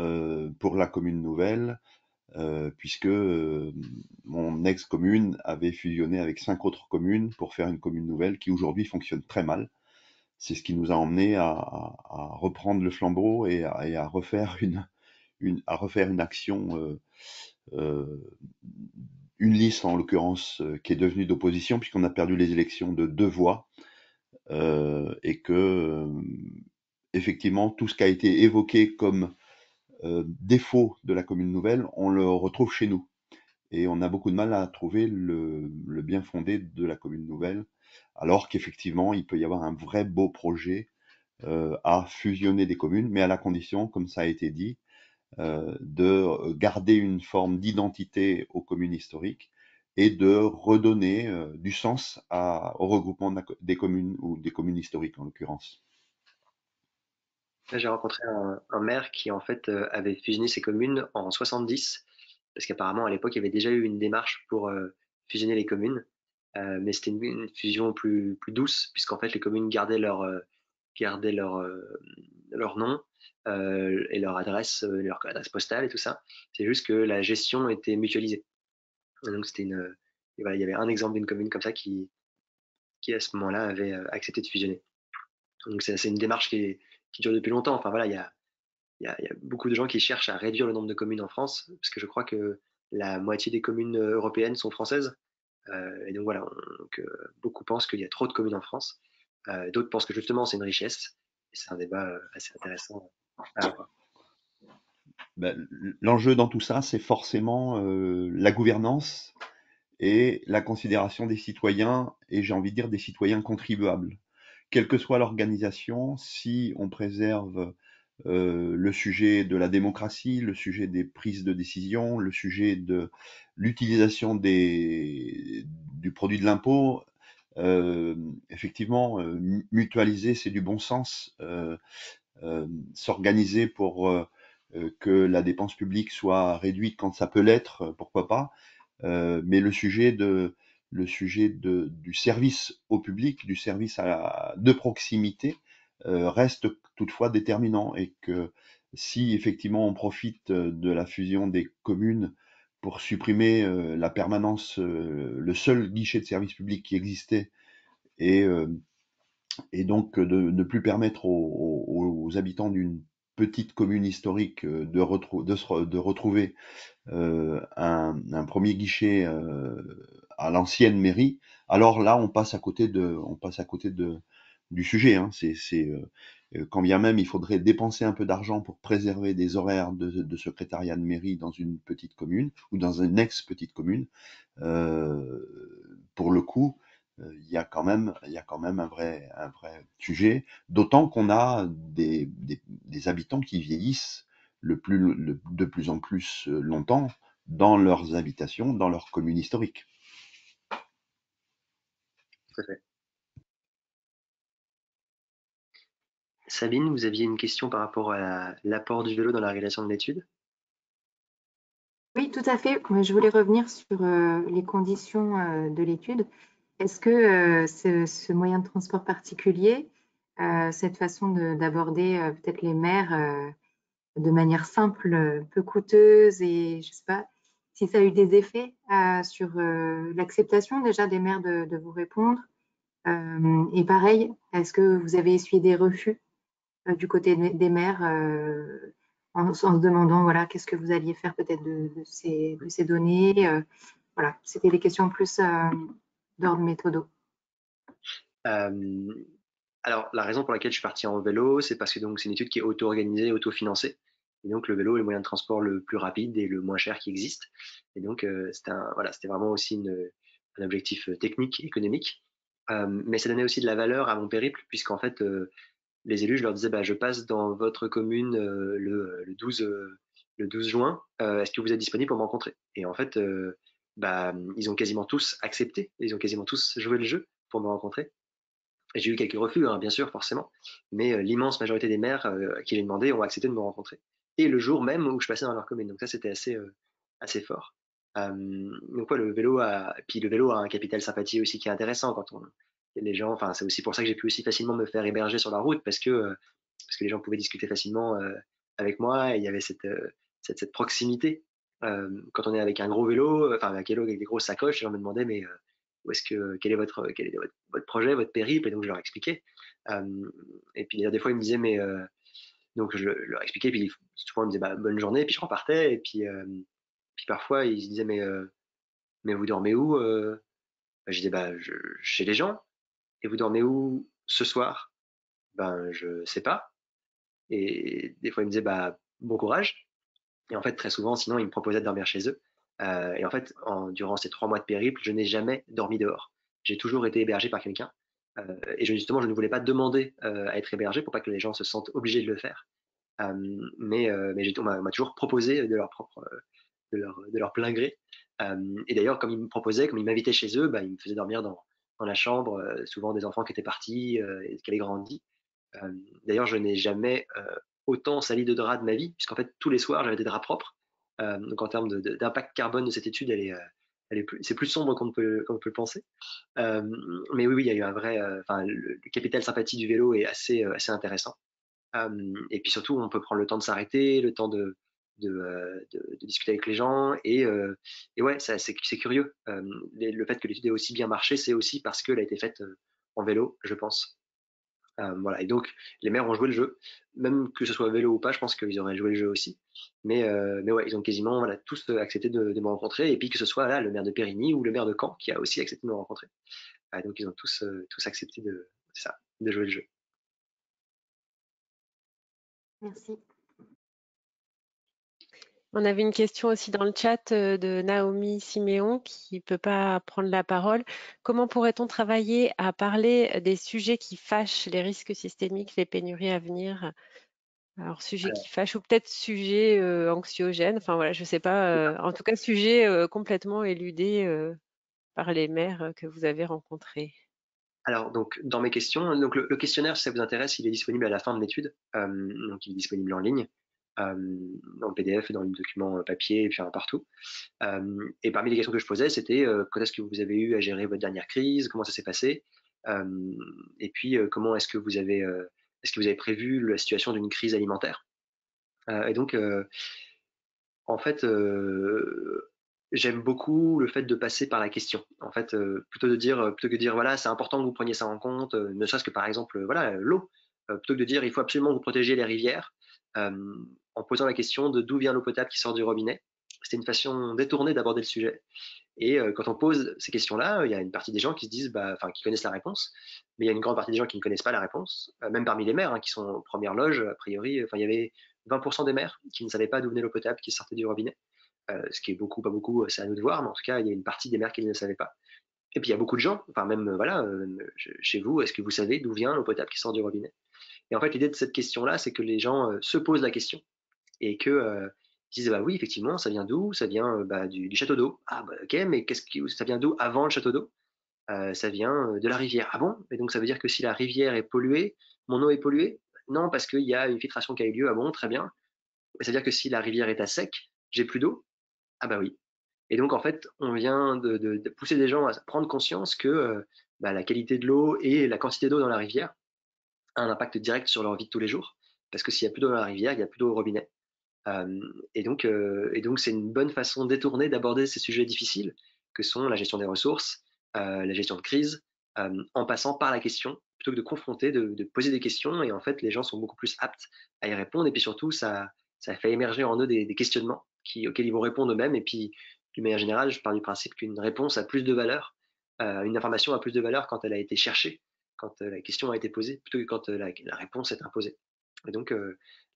pour la commune nouvelle, puisque mon ex-commune avait fusionné avec 5 autres communes pour faire une commune nouvelle qui aujourd'hui fonctionne très mal. C'est ce qui nous a emmené à reprendre le flambeau et à refaire une action, une liste en l'occurrence qui est devenue d'opposition puisqu'on a perdu les élections de 2 voix et que effectivement tout ce qui a été évoqué comme défaut de la commune nouvelle, on le retrouve chez nous. Et on a beaucoup de mal à trouver le bien fondé de la commune nouvelle, alors qu'effectivement, il peut y avoir un vrai beau projet à fusionner des communes, mais à la condition, comme ça a été dit, de garder une forme d'identité aux communes historiques et de redonner du sens au regroupement des communes ou des communes historiques en l'occurrence. Là, j'ai rencontré un maire qui en fait avait fusionné ses communes en 70, parce qu'apparemment à l'époque il y avait déjà eu une démarche pour fusionner les communes, mais c'était une fusion plus douce, puisqu'en fait les communes gardaient leur nom et leur adresse postale et tout ça. C'est juste que la gestion était mutualisée. Et donc et voilà, il y avait un exemple d'une commune comme ça qui à ce moment-là avait accepté de fusionner. Donc c'est une démarche qui dure depuis longtemps. Enfin voilà, il y a beaucoup de gens qui cherchent à réduire le nombre de communes en France, parce que je crois que la moitié des communes européennes sont françaises. Et donc voilà, beaucoup pensent qu'il y a trop de communes en France. D'autres pensent que justement c'est une richesse. Et c'est un débat assez intéressant à avoir. Ben, l'enjeu dans tout ça, c'est forcément la gouvernance et la considération des citoyens, et j'ai envie de dire des citoyens contribuables. Quelle que soit l'organisation, si on préserve le sujet de la démocratie, le sujet des prises de décision, le sujet de l'utilisation du produit de l'impôt, effectivement, mutualiser, c'est du bon sens. S'organiser pour que la dépense publique soit réduite quand ça peut l'être, pourquoi pas. Mais le sujet du service au public, du service de proximité, reste toutefois déterminant, et que si effectivement on profite de la fusion des communes pour supprimer la permanence, le seul guichet de service public qui existait, et donc de ne plus permettre aux habitants d'une petite commune historique de retrouver un premier guichet à l'ancienne mairie, alors là on passe à côté du sujet, hein. Quand bien même il faudrait dépenser un peu d'argent pour préserver des horaires de secrétariat de mairie dans une petite commune ou dans une ex-petite commune, pour le coup, il y a quand même un vrai sujet, d'autant qu'on a des habitants qui vieillissent de plus en plus longtemps dans leurs habitations, dans leur commune historique. Tout à fait. Sabine, vous aviez une question par rapport à l'apport du vélo dans la réalisation de l'étude? Oui, tout à fait. Je voulais revenir sur les conditions de l'étude. Est-ce que ce moyen de transport particulier, cette façon d'aborder peut-être les maires de manière simple, peu coûteuse, et je ne sais pas si ça a eu des effets sur l'acceptation déjà des maires de vous répondre. Et pareil, est-ce que vous avez essuyé des refus du côté des maires en se demandant voilà, qu'est-ce que vous alliez faire peut-être de ces données voilà, c'était des questions plus d'ordre méthodo. Alors, la raison pour laquelle je suis parti en vélo, c'est parce que donc c'est une étude qui est auto-organisée, auto-financée. Et donc, le vélo est le moyen de transport le plus rapide et le moins cher qui existe. Et donc, c'était vraiment aussi un objectif technique, économique. Mais ça donnait aussi de la valeur à mon périple, puisqu'en fait, les élus, je leur disais, bah, je passe dans votre commune le 12 juin. Est-ce que vous êtes disponible pour me rencontrer? Et en fait, ils ont quasiment tous accepté. Ils ont quasiment tous joué le jeu pour me rencontrer. Et j'ai eu quelques refus, hein, bien sûr, forcément. Mais l'immense majorité des maires à qui j'ai demandé ont accepté de me rencontrer. Et le jour même où je passais dans leur commune. Donc ça, c'était assez fort. Donc ouais, le vélo a un capital sympathie aussi qui est intéressant quand les gens, enfin c'est aussi pour ça que j'ai pu aussi facilement me faire héberger sur la route parce que les gens pouvaient discuter facilement avec moi, et il y avait cette proximité. Quand on est avec un gros vélo, enfin avec un vélo avec des grosses sacoches, les gens me demandaient mais quel est votre projet, votre périple, et donc je leur expliquais. Et puis des fois ils me disaient mais donc je leur expliquais, puis souvent ils me disaient bah, bonne journée, puis je repartais, et puis parfois ils se disaient mais vous dormez où Je disais bah chez les gens. Et vous dormez où ce soir? Ben je sais pas. Et des fois ils me disaient bah bon courage. Et en fait très souvent sinon ils me proposaient de dormir chez eux. Et en fait durant ces 3 mois de périple, je n'ai jamais dormi dehors. J'ai toujours été hébergé par quelqu'un. Et justement je ne voulais pas demander à être hébergé pour pas que les gens se sentent obligés de le faire. Mais on m'a toujours proposé de leur plein gré. Et d'ailleurs, comme ils me proposaient, comme ils m'invitaient chez eux, bah, ils me faisaient dormir dans la chambre, souvent des enfants qui étaient partis et qui avaient grandi. D'ailleurs, je n'ai jamais autant sali de draps de ma vie, puisqu'en fait, tous les soirs, j'avais des draps propres. Donc, en termes d'impact carbone de cette étude, c'est plus sombre qu'on peut le penser. Mais oui, il y a eu un vrai, le capital sympathie du vélo est assez intéressant. Et puis surtout, on peut prendre le temps de s'arrêter, le temps de discuter avec les gens, et ouais, c'est curieux. Le fait que l'étude ait aussi bien marché, c'est aussi parce qu'elle a été faite en vélo, je pense. Voilà. Et donc, les maires ont joué le jeu, même que ce soit vélo ou pas, je pense qu'ils auraient joué le jeu aussi. Mais ouais, ils ont quasiment voilà, tous accepté de me rencontrer, et puis que ce soit là le maire de Périgny ou le maire de Caen qui a aussi accepté de me rencontrer. Donc, ils ont tous accepté de jouer le jeu. Merci. On avait une question aussi dans le chat de Naomi Siméon qui ne peut pas prendre la parole. Comment pourrait-on travailler à parler des sujets qui fâchent, les risques systémiques, les pénuries à venir? Alors, sujets qui fâchent ou peut-être sujets anxiogènes. Enfin voilà, je ne sais pas. En tout cas, sujets complètement éludés par les maires que vous avez rencontrés. Alors, donc, dans mes questions, donc le questionnaire, si ça vous intéresse, il est disponible à la fin de l'étude. Donc, il est disponible en ligne, dans le PDF et dans le document papier, et puis partout. Et parmi les questions que je posais, c'était quand est-ce que vous avez eu à gérer votre dernière crise, comment ça s'est passé, et puis comment est-ce que vous avez prévu la situation d'une crise alimentaire. Et donc, en fait, j'aime beaucoup le fait de passer par la question. En fait, plutôt que de dire voilà, c'est important que vous preniez ça en compte, ne serait-ce que par exemple, voilà, l'eau. Plutôt que de dire il faut absolument que vous protégiez les rivières, en posant la question de d'où vient l'eau potable qui sort du robinet. C'était une façon détournée d'aborder le sujet. Et quand on pose ces questions-là, il y a une partie des gens qui se disent, qui connaissent la réponse, mais il y a une grande partie des gens qui ne connaissent pas la réponse, même parmi les maires qui sont aux premières loges, a priori, il y avait 20% des maires qui ne savaient pas d'où venait l'eau potable qui sortait du robinet. Ce qui est beaucoup, pas beaucoup, c'est à nous de voir, mais en tout cas, il y a une partie des maires qui ne le savaient pas. Et puis il y a beaucoup de gens, enfin même voilà, chez vous, est-ce que vous savez d'où vient l'eau potable qui sort du robinet? Et en fait, l'idée de cette question-là, c'est que les gens se posent la question et que ils disent bah oui, effectivement, ça vient d'où? Ça vient du château d'eau. Ah bah ok, mais ça vient d'où avant le château d'eau? Ça vient de la rivière. Ah bon? Et donc ça veut dire que si la rivière est polluée, mon eau est polluée? Non, parce qu'il y a une filtration qui a eu lieu. Ah bon, très bien. Mais ça veut dire que si la rivière est à sec, j'ai plus d'eau? Ah bah oui. Et donc en fait, on vient de pousser des gens à prendre conscience que la qualité de l'eau et la quantité d'eau dans la rivière a un impact direct sur leur vie de tous les jours. Parce que s'il n'y a plus d'eau dans la rivière, il n'y a plus d'eau au robinet. Et donc c'est une bonne façon détournée d'aborder ces sujets difficiles que sont la gestion des ressources, la gestion de crise, en passant par la question, plutôt que de confronter, de poser des questions. Et en fait, les gens sont beaucoup plus aptes à y répondre. Et puis surtout, ça fait émerger en eux des questionnements auxquels ils vont répondre eux-mêmes. Et puis, d'une manière générale, je pars du principe qu'une réponse a plus de valeur, une information a plus de valeur quand elle a été cherchée, quand la question a été posée, plutôt que quand la réponse est imposée. Et donc,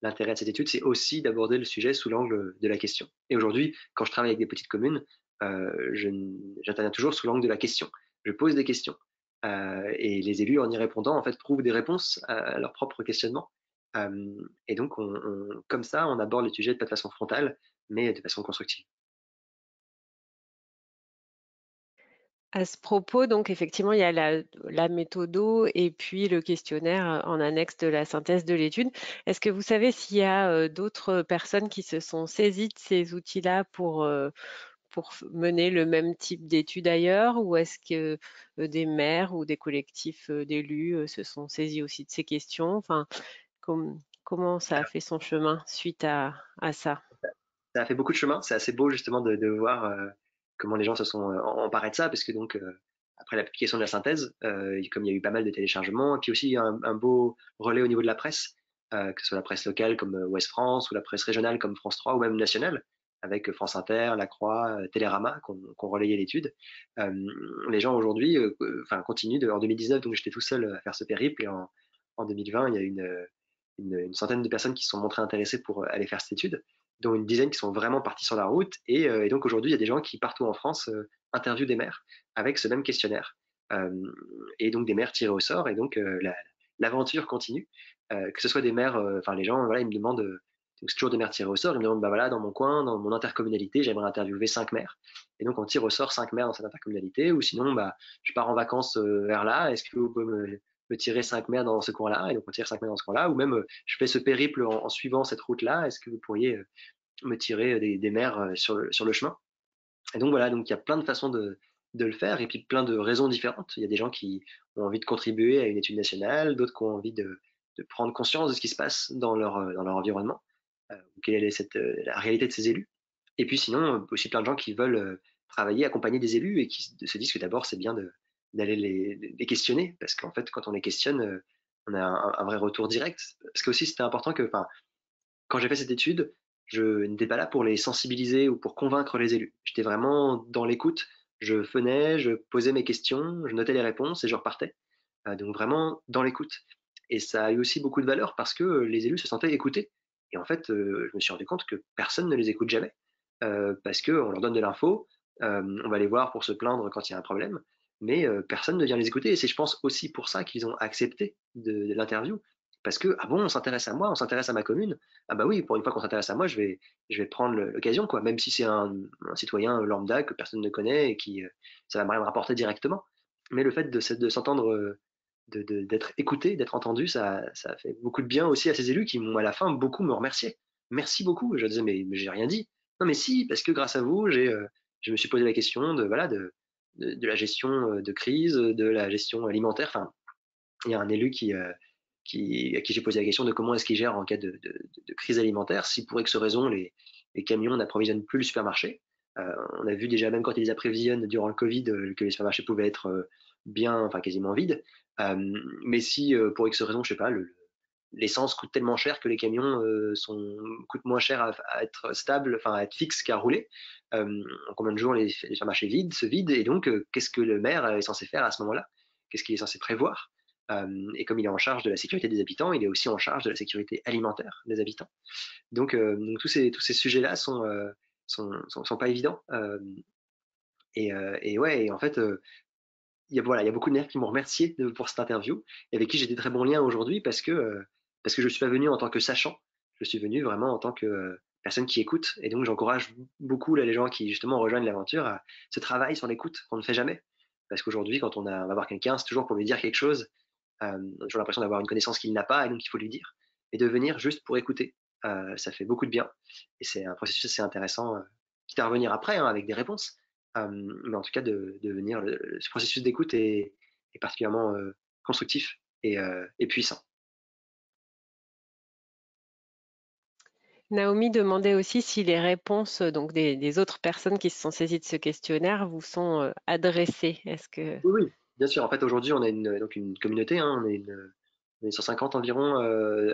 l'intérêt de cette étude, c'est aussi d'aborder le sujet sous l'angle de la question. Et aujourd'hui, quand je travaille avec des petites communes, j'interviens toujours sous l'angle de la question. Je pose des questions. Et les élus, en y répondant, en fait, trouvent des réponses à leurs propres questionnements. Et donc, comme ça, on aborde le sujet pas de façon frontale, mais de façon constructive. À ce propos, donc effectivement, il y a la méthodo et puis le questionnaire en annexe de la synthèse de l'étude. Est-ce que vous savez s'il y a d'autres personnes qui se sont saisies de ces outils-là pour mener le même type d'études ailleurs, ou est-ce que des maires ou des collectifs d'élus se sont saisis aussi de ces questions? Enfin, comment ça a fait son chemin suite à ça? Ça a fait beaucoup de chemin. C'est assez beau justement de voir comment les gens se sont emparés de ça, parce que donc après la publication de la synthèse, comme il y a eu pas mal de téléchargements, et puis aussi un beau relais au niveau de la presse, que ce soit la presse locale comme Ouest France, ou la presse régionale comme France 3, ou même nationale, avec France Inter, La Croix, Télérama, qui ont relayé l'étude. Les gens aujourd'hui continuent. En 2019, donc j'étais tout seul à faire ce périple, et en 2020, il y a une centaine de personnes qui se sont montrées intéressées pour aller faire cette étude, dont une dizaine qui sont vraiment partis sur la route. Et donc aujourd'hui, il y a des gens qui, partout en France, interviewent des maires avec ce même questionnaire. Et donc des maires tirés au sort. Et donc l'aventure continue. Que ce soit des maires, les gens, voilà, ils me demandent, c'est toujours des maires tirés au sort. Ils me demandent, voilà, dans mon coin, dans mon intercommunalité, j'aimerais interviewer 5 maires. Et donc on tire au sort 5 maires dans cette intercommunalité. Ou sinon, je pars en vacances vers là. Est-ce que vous pouvez me tirer 5 maires dans ce coin-là? Et donc on tire 5 maires dans ce coin-là. Ou même, je fais ce périple en suivant cette route-là. Est-ce que vous pourriez me tirer des maires sur le chemin? Et donc voilà, donc il y a plein de façons de le faire, et puis plein de raisons différentes. Il y a des gens qui ont envie de contribuer à une étude nationale, d'autres qui ont envie de prendre conscience de ce qui se passe dans leur environnement, quelle est la réalité de ces élus. Et puis sinon, aussi plein de gens qui veulent travailler, accompagner des élus, et qui se disent que d'abord c'est bien d'aller les questionner, parce qu'en fait quand on les questionne, on a un vrai retour direct. Parce que aussi, c'était important que, quand j'ai fait cette étude, je n'étais pas là pour les sensibiliser ou pour convaincre les élus. J'étais vraiment dans l'écoute. Je venais, je posais mes questions, je notais les réponses et je repartais. Donc vraiment dans l'écoute. Et ça a eu aussi beaucoup de valeur parce que les élus se sentaient écoutés. Et en fait, je me suis rendu compte que personne ne les écoute jamais parce qu'on leur donne de l'info, on va les voir pour se plaindre quand il y a un problème, mais personne ne vient les écouter. Et c'est, je pense, aussi pour ça qu'ils ont accepté de l'interview. Parce que, ah bon, on s'intéresse à moi, on s'intéresse à ma commune. Ah bah oui, pour une fois qu'on s'intéresse à moi, je vais prendre l'occasion, quoi. Même si c'est un citoyen lambda que personne ne connaît et qui, ça va me rien me rapporter directement. Mais le fait de s'entendre d'être écouté, d'être entendu, ça fait beaucoup de bien aussi à ces élus qui m'ont à la fin beaucoup me remercié. Merci beaucoup. Je disais, mais j'ai rien dit. Non, mais si, parce que grâce à vous, je me suis posé la question voilà, de la gestion de crise, de la gestion alimentaire. Enfin, il y a un élu à qui j'ai posé la question de comment est-ce qu'il gère en cas de crise alimentaire, si pour X raison les camions n'approvisionnent plus le supermarché. On a vu déjà, même quand ils les approvisionnent durant le Covid, que les supermarchés pouvaient être enfin quasiment vides. Mais si pour X raison, je sais pas, l'essence coûte tellement cher que les camions coûtent moins cher à être stable, enfin à être fixe qu'à rouler. En combien de jours les supermarchés se vident, et donc qu'est-ce que le maire est censé faire à ce moment-là? Qu'est-ce qu'il est censé prévoir? Et comme il est en charge de la sécurité des habitants, il est aussi en charge de la sécurité alimentaire des habitants. Donc tous ces sujets-là sont pas évidents. Et ouais, et en fait, il y a beaucoup de maires qui m'ont remercié pour cette interview, et avec qui j'ai des très bons liens aujourd'hui parce que je suis pas venu en tant que sachant, je suis venu vraiment en tant que personne qui écoute. Et donc j'encourage beaucoup là, les gens qui justement rejoignent l'aventure à ce travail sur l'écoute qu'on ne fait jamais. Parce qu'aujourd'hui, quand on va voir quelqu'un, c'est toujours pour lui dire quelque chose. On a toujours l'impression d'avoir une connaissance qu'il n'a pas, et donc il faut lui dire. Et de venir juste pour écouter, ça fait beaucoup de bien. Et c'est un processus assez intéressant, quitte à revenir après hein, avec des réponses. Mais en tout cas, de venir, ce processus d'écoute est particulièrement constructif et puissant. Naomi demandait aussi si les réponses donc des autres personnes qui se sont saisies de ce questionnaire vous sont adressées. Est-ce que Oui, oui, bien sûr. En fait, aujourd'hui, on a donc une communauté, hein, on est 150 environ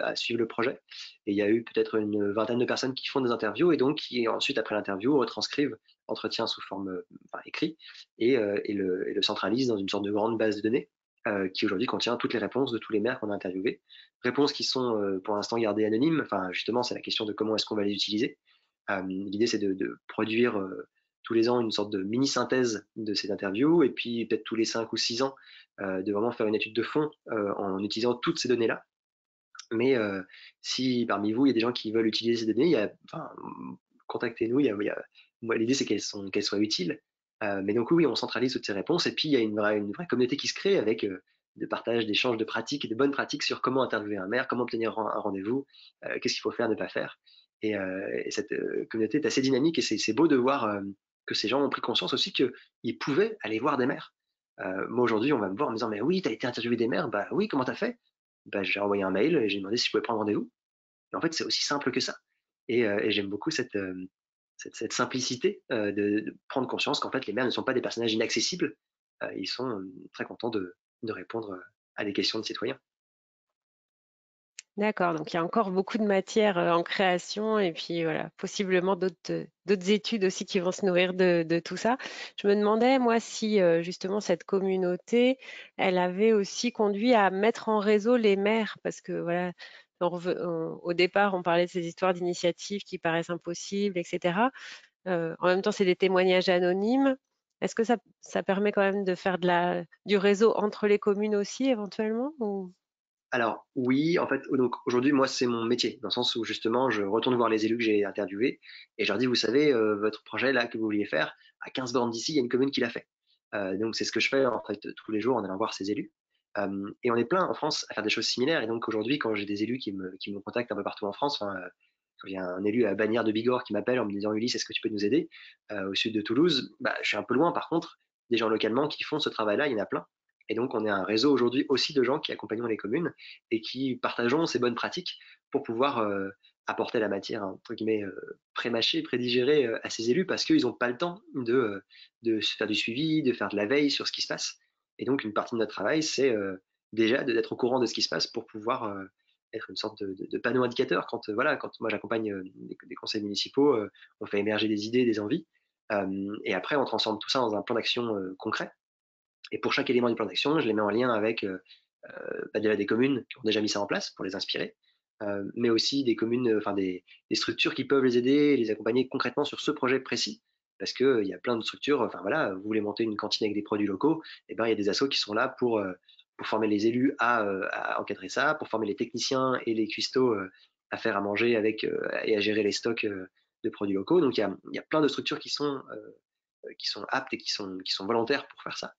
à suivre le projet. Et il y a eu peut-être une vingtaine de personnes qui font des interviews et donc qui ensuite, après l'interview, retranscrivent l'entretien sous forme écrit et le centralisent dans une sorte de grande base de données qui aujourd'hui contient toutes les réponses de tous les maires qu'on a interviewés. Réponses qui sont pour l'instant gardées anonymes. Enfin, justement, c'est la question de comment est-ce qu'on va les utiliser. L'idée, c'est de produire tous les ans une sorte de mini-synthèse de ces interviews, et puis peut-être tous les 5 ou 6 ans, de vraiment faire une étude de fond en utilisant toutes ces données-là. Mais si parmi vous, il y a des gens qui veulent utiliser ces données, contactez-nous. L'idée, c'est qu'elles soient utiles. Mais donc oui, on centralise toutes ces réponses, et puis il y a une vraie communauté qui se crée avec de partage, d'échanges de pratiques et de bonnes pratiques sur comment interviewer un maire, comment obtenir un rendez-vous, qu'est-ce qu'il faut faire, ne pas faire. Et cette communauté est assez dynamique, et c'est beau de voir que ces gens ont pris conscience aussi qu'ils pouvaient aller voir des maires. Moi aujourd'hui, on va me voir en me disant, mais oui, tu as été interviewé des maires? Bah oui, comment tu as fait? Bah, j'ai envoyé un mail et j'ai demandé si je pouvais prendre rendez-vous. Et en fait, c'est aussi simple que ça. Et j'aime beaucoup cette simplicité de prendre conscience qu'en fait, les maires ne sont pas des personnages inaccessibles. Ils sont très contents de répondre à des questions de citoyens. D'accord, donc il y a encore beaucoup de matière en création et puis voilà, possiblement d'autres études aussi qui vont se nourrir de tout ça. Je me demandais, moi, si justement cette communauté, elle avait aussi conduit à mettre en réseau les maires, parce que voilà, au départ, on parlait de ces histoires d'initiatives qui paraissent impossibles, etc. En même temps, c'est des témoignages anonymes. Est-ce que ça permet quand même de faire du réseau entre les communes aussi, éventuellement, ou... Alors oui, en fait, donc aujourd'hui, moi, c'est mon métier, dans le sens où justement, je retourne voir les élus que j'ai interviewés et je leur dis, vous savez, votre projet là que vous vouliez faire, à 15 bornes d'ici, il y a une commune qui l'a fait. Donc c'est ce que je fais en fait tous les jours en allant voir ces élus. Et on est plein en France à faire des choses similaires. Et donc aujourd'hui, quand j'ai des élus qui me contactent un peu partout en France, quand il y a un élu à Bagnères de Bigorre qui m'appelle en me disant, Ulysse, est-ce que tu peux nous aider au sud de Toulouse? Bah, je suis un peu loin. Par contre, des gens localement qui font ce travail-là, il y en a plein. Et donc, on est un réseau aujourd'hui aussi de gens qui accompagnent les communes et qui partageons ces bonnes pratiques pour pouvoir apporter la matière, entre guillemets, pré-mâchée, prédigérée à ces élus, parce qu'ils n'ont pas le temps de faire du suivi, de faire de la veille sur ce qui se passe. Et donc, une partie de notre travail, c'est déjà d'être au courant de ce qui se passe pour pouvoir être une sorte de panneau indicateur. Quand moi j'accompagne des conseils municipaux, on fait émerger des idées, des envies, et après on transforme tout ça dans un plan d'action concret. Et pour chaque élément du plan d'action, je les mets en lien avec déjà des communes qui ont déjà mis ça en place pour les inspirer, mais aussi des communes, des structures qui peuvent les aider, les accompagner concrètement sur ce projet précis. Parce qu'il y a plein de structures, vous voulez monter une cantine avec des produits locaux, et ben il y a des assos qui sont là pour former les élus à encadrer ça, pour former les techniciens et les cuistots à faire à manger avec et à gérer les stocks de produits locaux. Donc il y a plein de structures qui sont aptes et qui sont volontaires pour faire ça.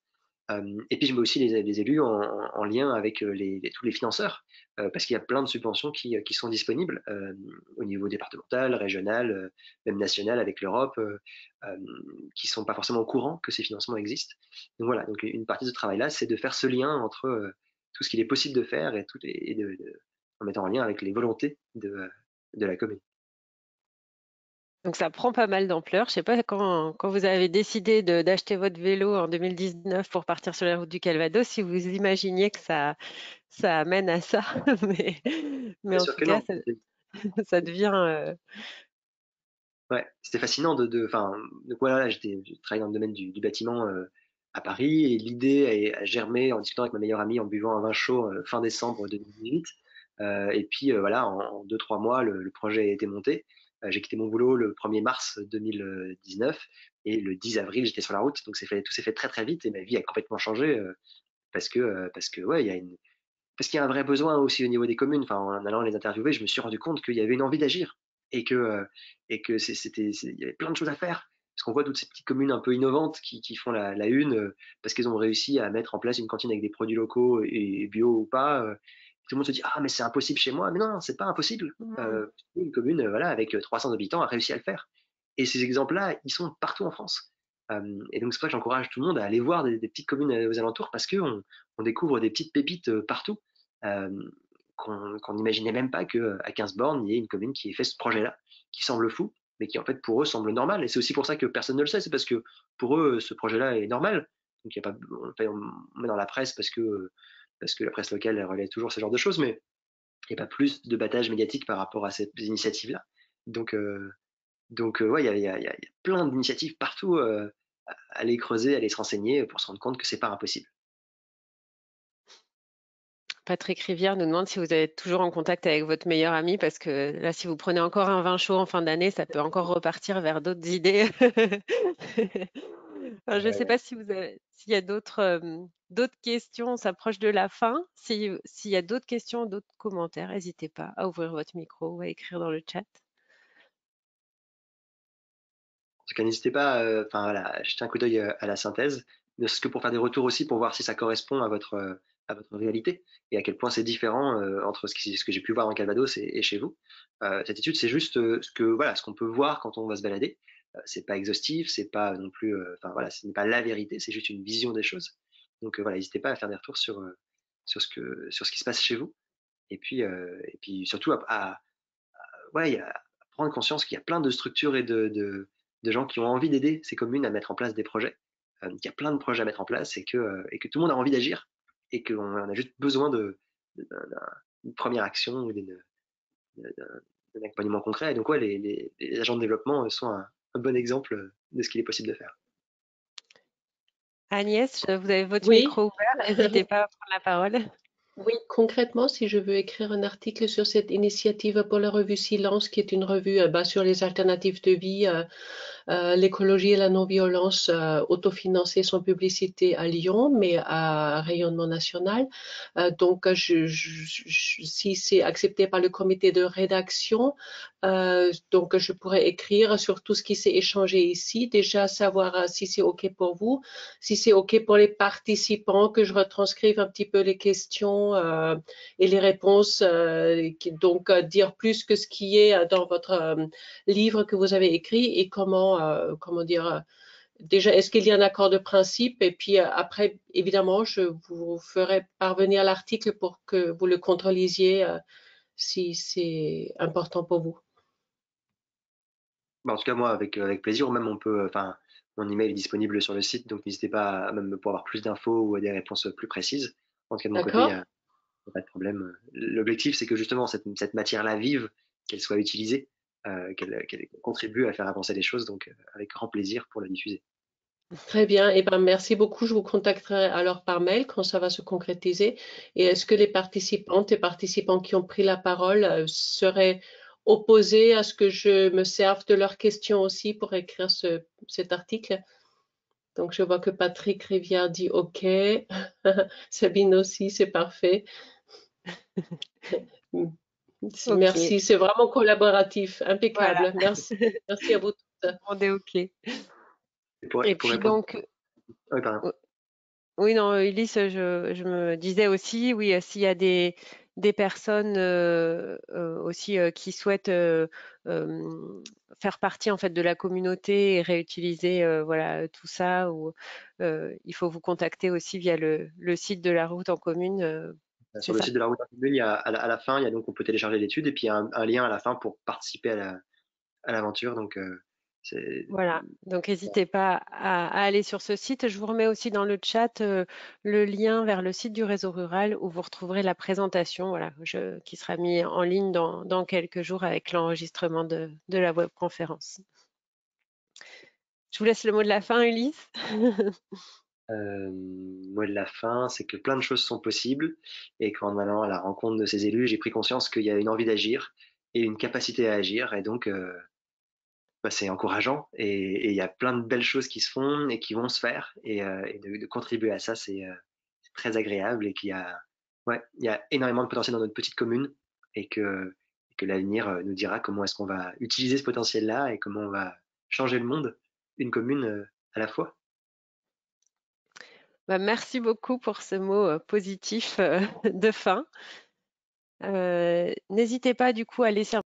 Et puis je mets aussi les élus en lien avec tous les financeurs, parce qu'il y a plein de subventions qui sont disponibles au niveau départemental, régional, même national avec l'Europe, qui sont pas forcément au courant que ces financements existent. Donc voilà, donc une partie de ce travail-là, c'est de faire ce lien entre tout ce qu'il est possible de faire en mettant en lien avec les volontés de la commune. Donc ça prend pas mal d'ampleur. Je sais pas quand vous avez décidé d'acheter votre vélo en 2019 pour partir sur la route du Calvados, si vous imaginiez que ça amène à ça, mais Bien en sûr tout que cas, non. ça devient. Ouais, c'était fascinant donc voilà, je travaillais dans le domaine du bâtiment à Paris, et l'idée a germé en discutant avec ma meilleure amie en buvant un vin chaud fin décembre 2018. Et puis voilà, en 2-3 mois, le projet a été monté. J'ai quitté mon boulot le 1er mars 2019 et le 10 avril, j'étais sur la route. Donc tout s'est fait très très vite et ma vie a complètement changé parce que ouais, parce qu'il y a un vrai besoin aussi au niveau des communes. Enfin, en allant les interviewer, je me suis rendu compte qu'il y avait une envie d'agir et que il y avait plein de choses à faire. Parce qu'on voit toutes ces petites communes un peu innovantes qui font la une parce qu'elles ont réussi à mettre en place une cantine avec des produits locaux et bio ou pas. Tout le monde se dit ah mais c'est impossible chez moi. Mais non, c'est pas impossible. Une commune voilà avec 300 habitants a réussi à le faire. Et ces exemples-là, ils sont partout en France. Et donc c'est pour ça que j'encourage tout le monde à aller voir des petites communes aux alentours parce qu'on découvre des petites pépites partout qu'on n'imaginait même pas qu'à 15 bornes, il y ait une commune qui ait fait ce projet-là, qui semble fou, mais qui en fait pour eux semble normal. Et c'est aussi pour ça que personne ne le sait, c'est parce que pour eux, ce projet-là est normal. Donc il y a pas, on met dans la presse parce que la presse locale elle relaie toujours ce genre de choses, mais il n'y a pas plus de battage médiatique par rapport à cette initiative-là. Donc, ouais, il y a plein d'initiatives partout à aller creuser, à aller se renseigner pour se rendre compte que c'est pas impossible. Patrick Rivière nous demande si vous êtes toujours en contact avec votre meilleur ami, parce que là, si vous prenez encore un vin chaud en fin d'année, ça peut encore repartir vers d'autres idées. Alors, je ne sais pas s'il y a d'autres questions, on s'approche de la fin. S'il y a d'autres questions, d'autres commentaires, n'hésitez pas à ouvrir votre micro ou à écrire dans le chat. En tout cas, n'hésitez pas à jeter un coup d'œil à la synthèse, ne serait-ce que pour faire des retours aussi, pour voir si ça correspond à votre réalité et à quel point c'est différent entre ce que j'ai pu voir en Calvados et chez vous. Cette étude, c'est juste ce qu'on peut voir quand on va se balader. C'est pas exhaustif, c'est pas non plus, ce n'est pas la vérité, c'est juste une vision des choses. Donc voilà, n'hésitez pas à faire des retours sur ce qui se passe chez vous. Et puis surtout à prendre conscience qu'il y a plein de structures et de gens qui ont envie d'aider ces communes à mettre en place des projets, qu'il y a plein de projets à mettre en place et que tout le monde a envie d'agir et qu'on a juste besoin d'une première action ou d'un accompagnement concret. Et donc, ouais, les agents de développement sont un bon exemple de ce qu'il est possible de faire. Agnès, vous avez votre Oui. micro ouvert, n'hésitez pas à prendre la parole. Oui, concrètement, si je veux écrire un article sur cette initiative pour la revue Silence, qui est une revue sur les alternatives de vie, l'écologie et la non-violence, autofinancer son publicité à Lyon, mais à rayonnement national. Donc, si c'est accepté par le comité de rédaction, donc je pourrais écrire sur tout ce qui s'est échangé ici, déjà savoir si c'est OK pour vous, si c'est OK pour les participants, que je retranscrive un petit peu les questions et les réponses, donc dire plus que ce qui est dans votre livre que vous avez écrit et comment dire, déjà, est-ce qu'il y a un accord de principe? Et puis après, évidemment, je vous ferai parvenir l'article pour que vous le contrôlisiez si c'est important pour vous. En tout cas, moi, avec plaisir, ou même mon email est disponible sur le site, donc n'hésitez pas à même pour avoir plus d'infos ou à des réponses plus précises. En tout cas, de mon côté, il n'y a pas de problème. L'objectif, c'est que justement, cette matière-là vive, qu'elle soit utilisée, qu'elle contribue à faire avancer les choses, donc avec grand plaisir pour la diffuser. Très bien. Eh ben, merci beaucoup. Je vous contacterai alors par mail quand ça va se concrétiser. Et est-ce que les participantes et participants qui ont pris la parole seraient opposés à ce que je me serve de leurs questions aussi pour écrire cet article? Donc, je vois que Patrick Rivière dit OK. Sabine aussi, c'est parfait. Merci, c'est vraiment collaboratif, impeccable. Voilà. Merci, merci à vous toutes. On est OK. Et puis répondre... donc, oui, pardon. Oui, non, Ulysse, je me disais aussi, oui, s'il y a des personnes aussi qui souhaitent faire partie en fait de la communauté et réutiliser voilà tout ça, ou il faut vous contacter aussi via le site de la route en commune. Sur le site de la route en commune, il y a, à la fin, il y a donc on peut télécharger l'étude et puis il y a un lien à la fin pour participer à l'aventure. Donc voilà, donc n'hésitez pas à aller sur ce site. Je vous remets aussi dans le chat le lien vers le site du réseau rural où vous retrouverez la présentation, voilà, qui sera mis en ligne dans quelques jours avec l'enregistrement de la webconférence. Je vous laisse le mot de la fin, Ulysse. Mot de la fin, c'est que plein de choses sont possibles et qu'en allant à la rencontre de ces élus, j'ai pris conscience qu'il y a une envie d'agir et une capacité à agir, et donc c'est encourageant, et il y a plein de belles choses qui se font et qui vont se faire, et de contribuer à ça, c'est très agréable, et qu'il y a, il y a énormément de potentiel dans notre petite commune, et que l'avenir nous dira comment est-ce qu'on va utiliser ce potentiel-là et comment on va changer le monde, une commune à la fois. Merci beaucoup pour ce mot positif de fin. N'hésitez pas du coup à laisser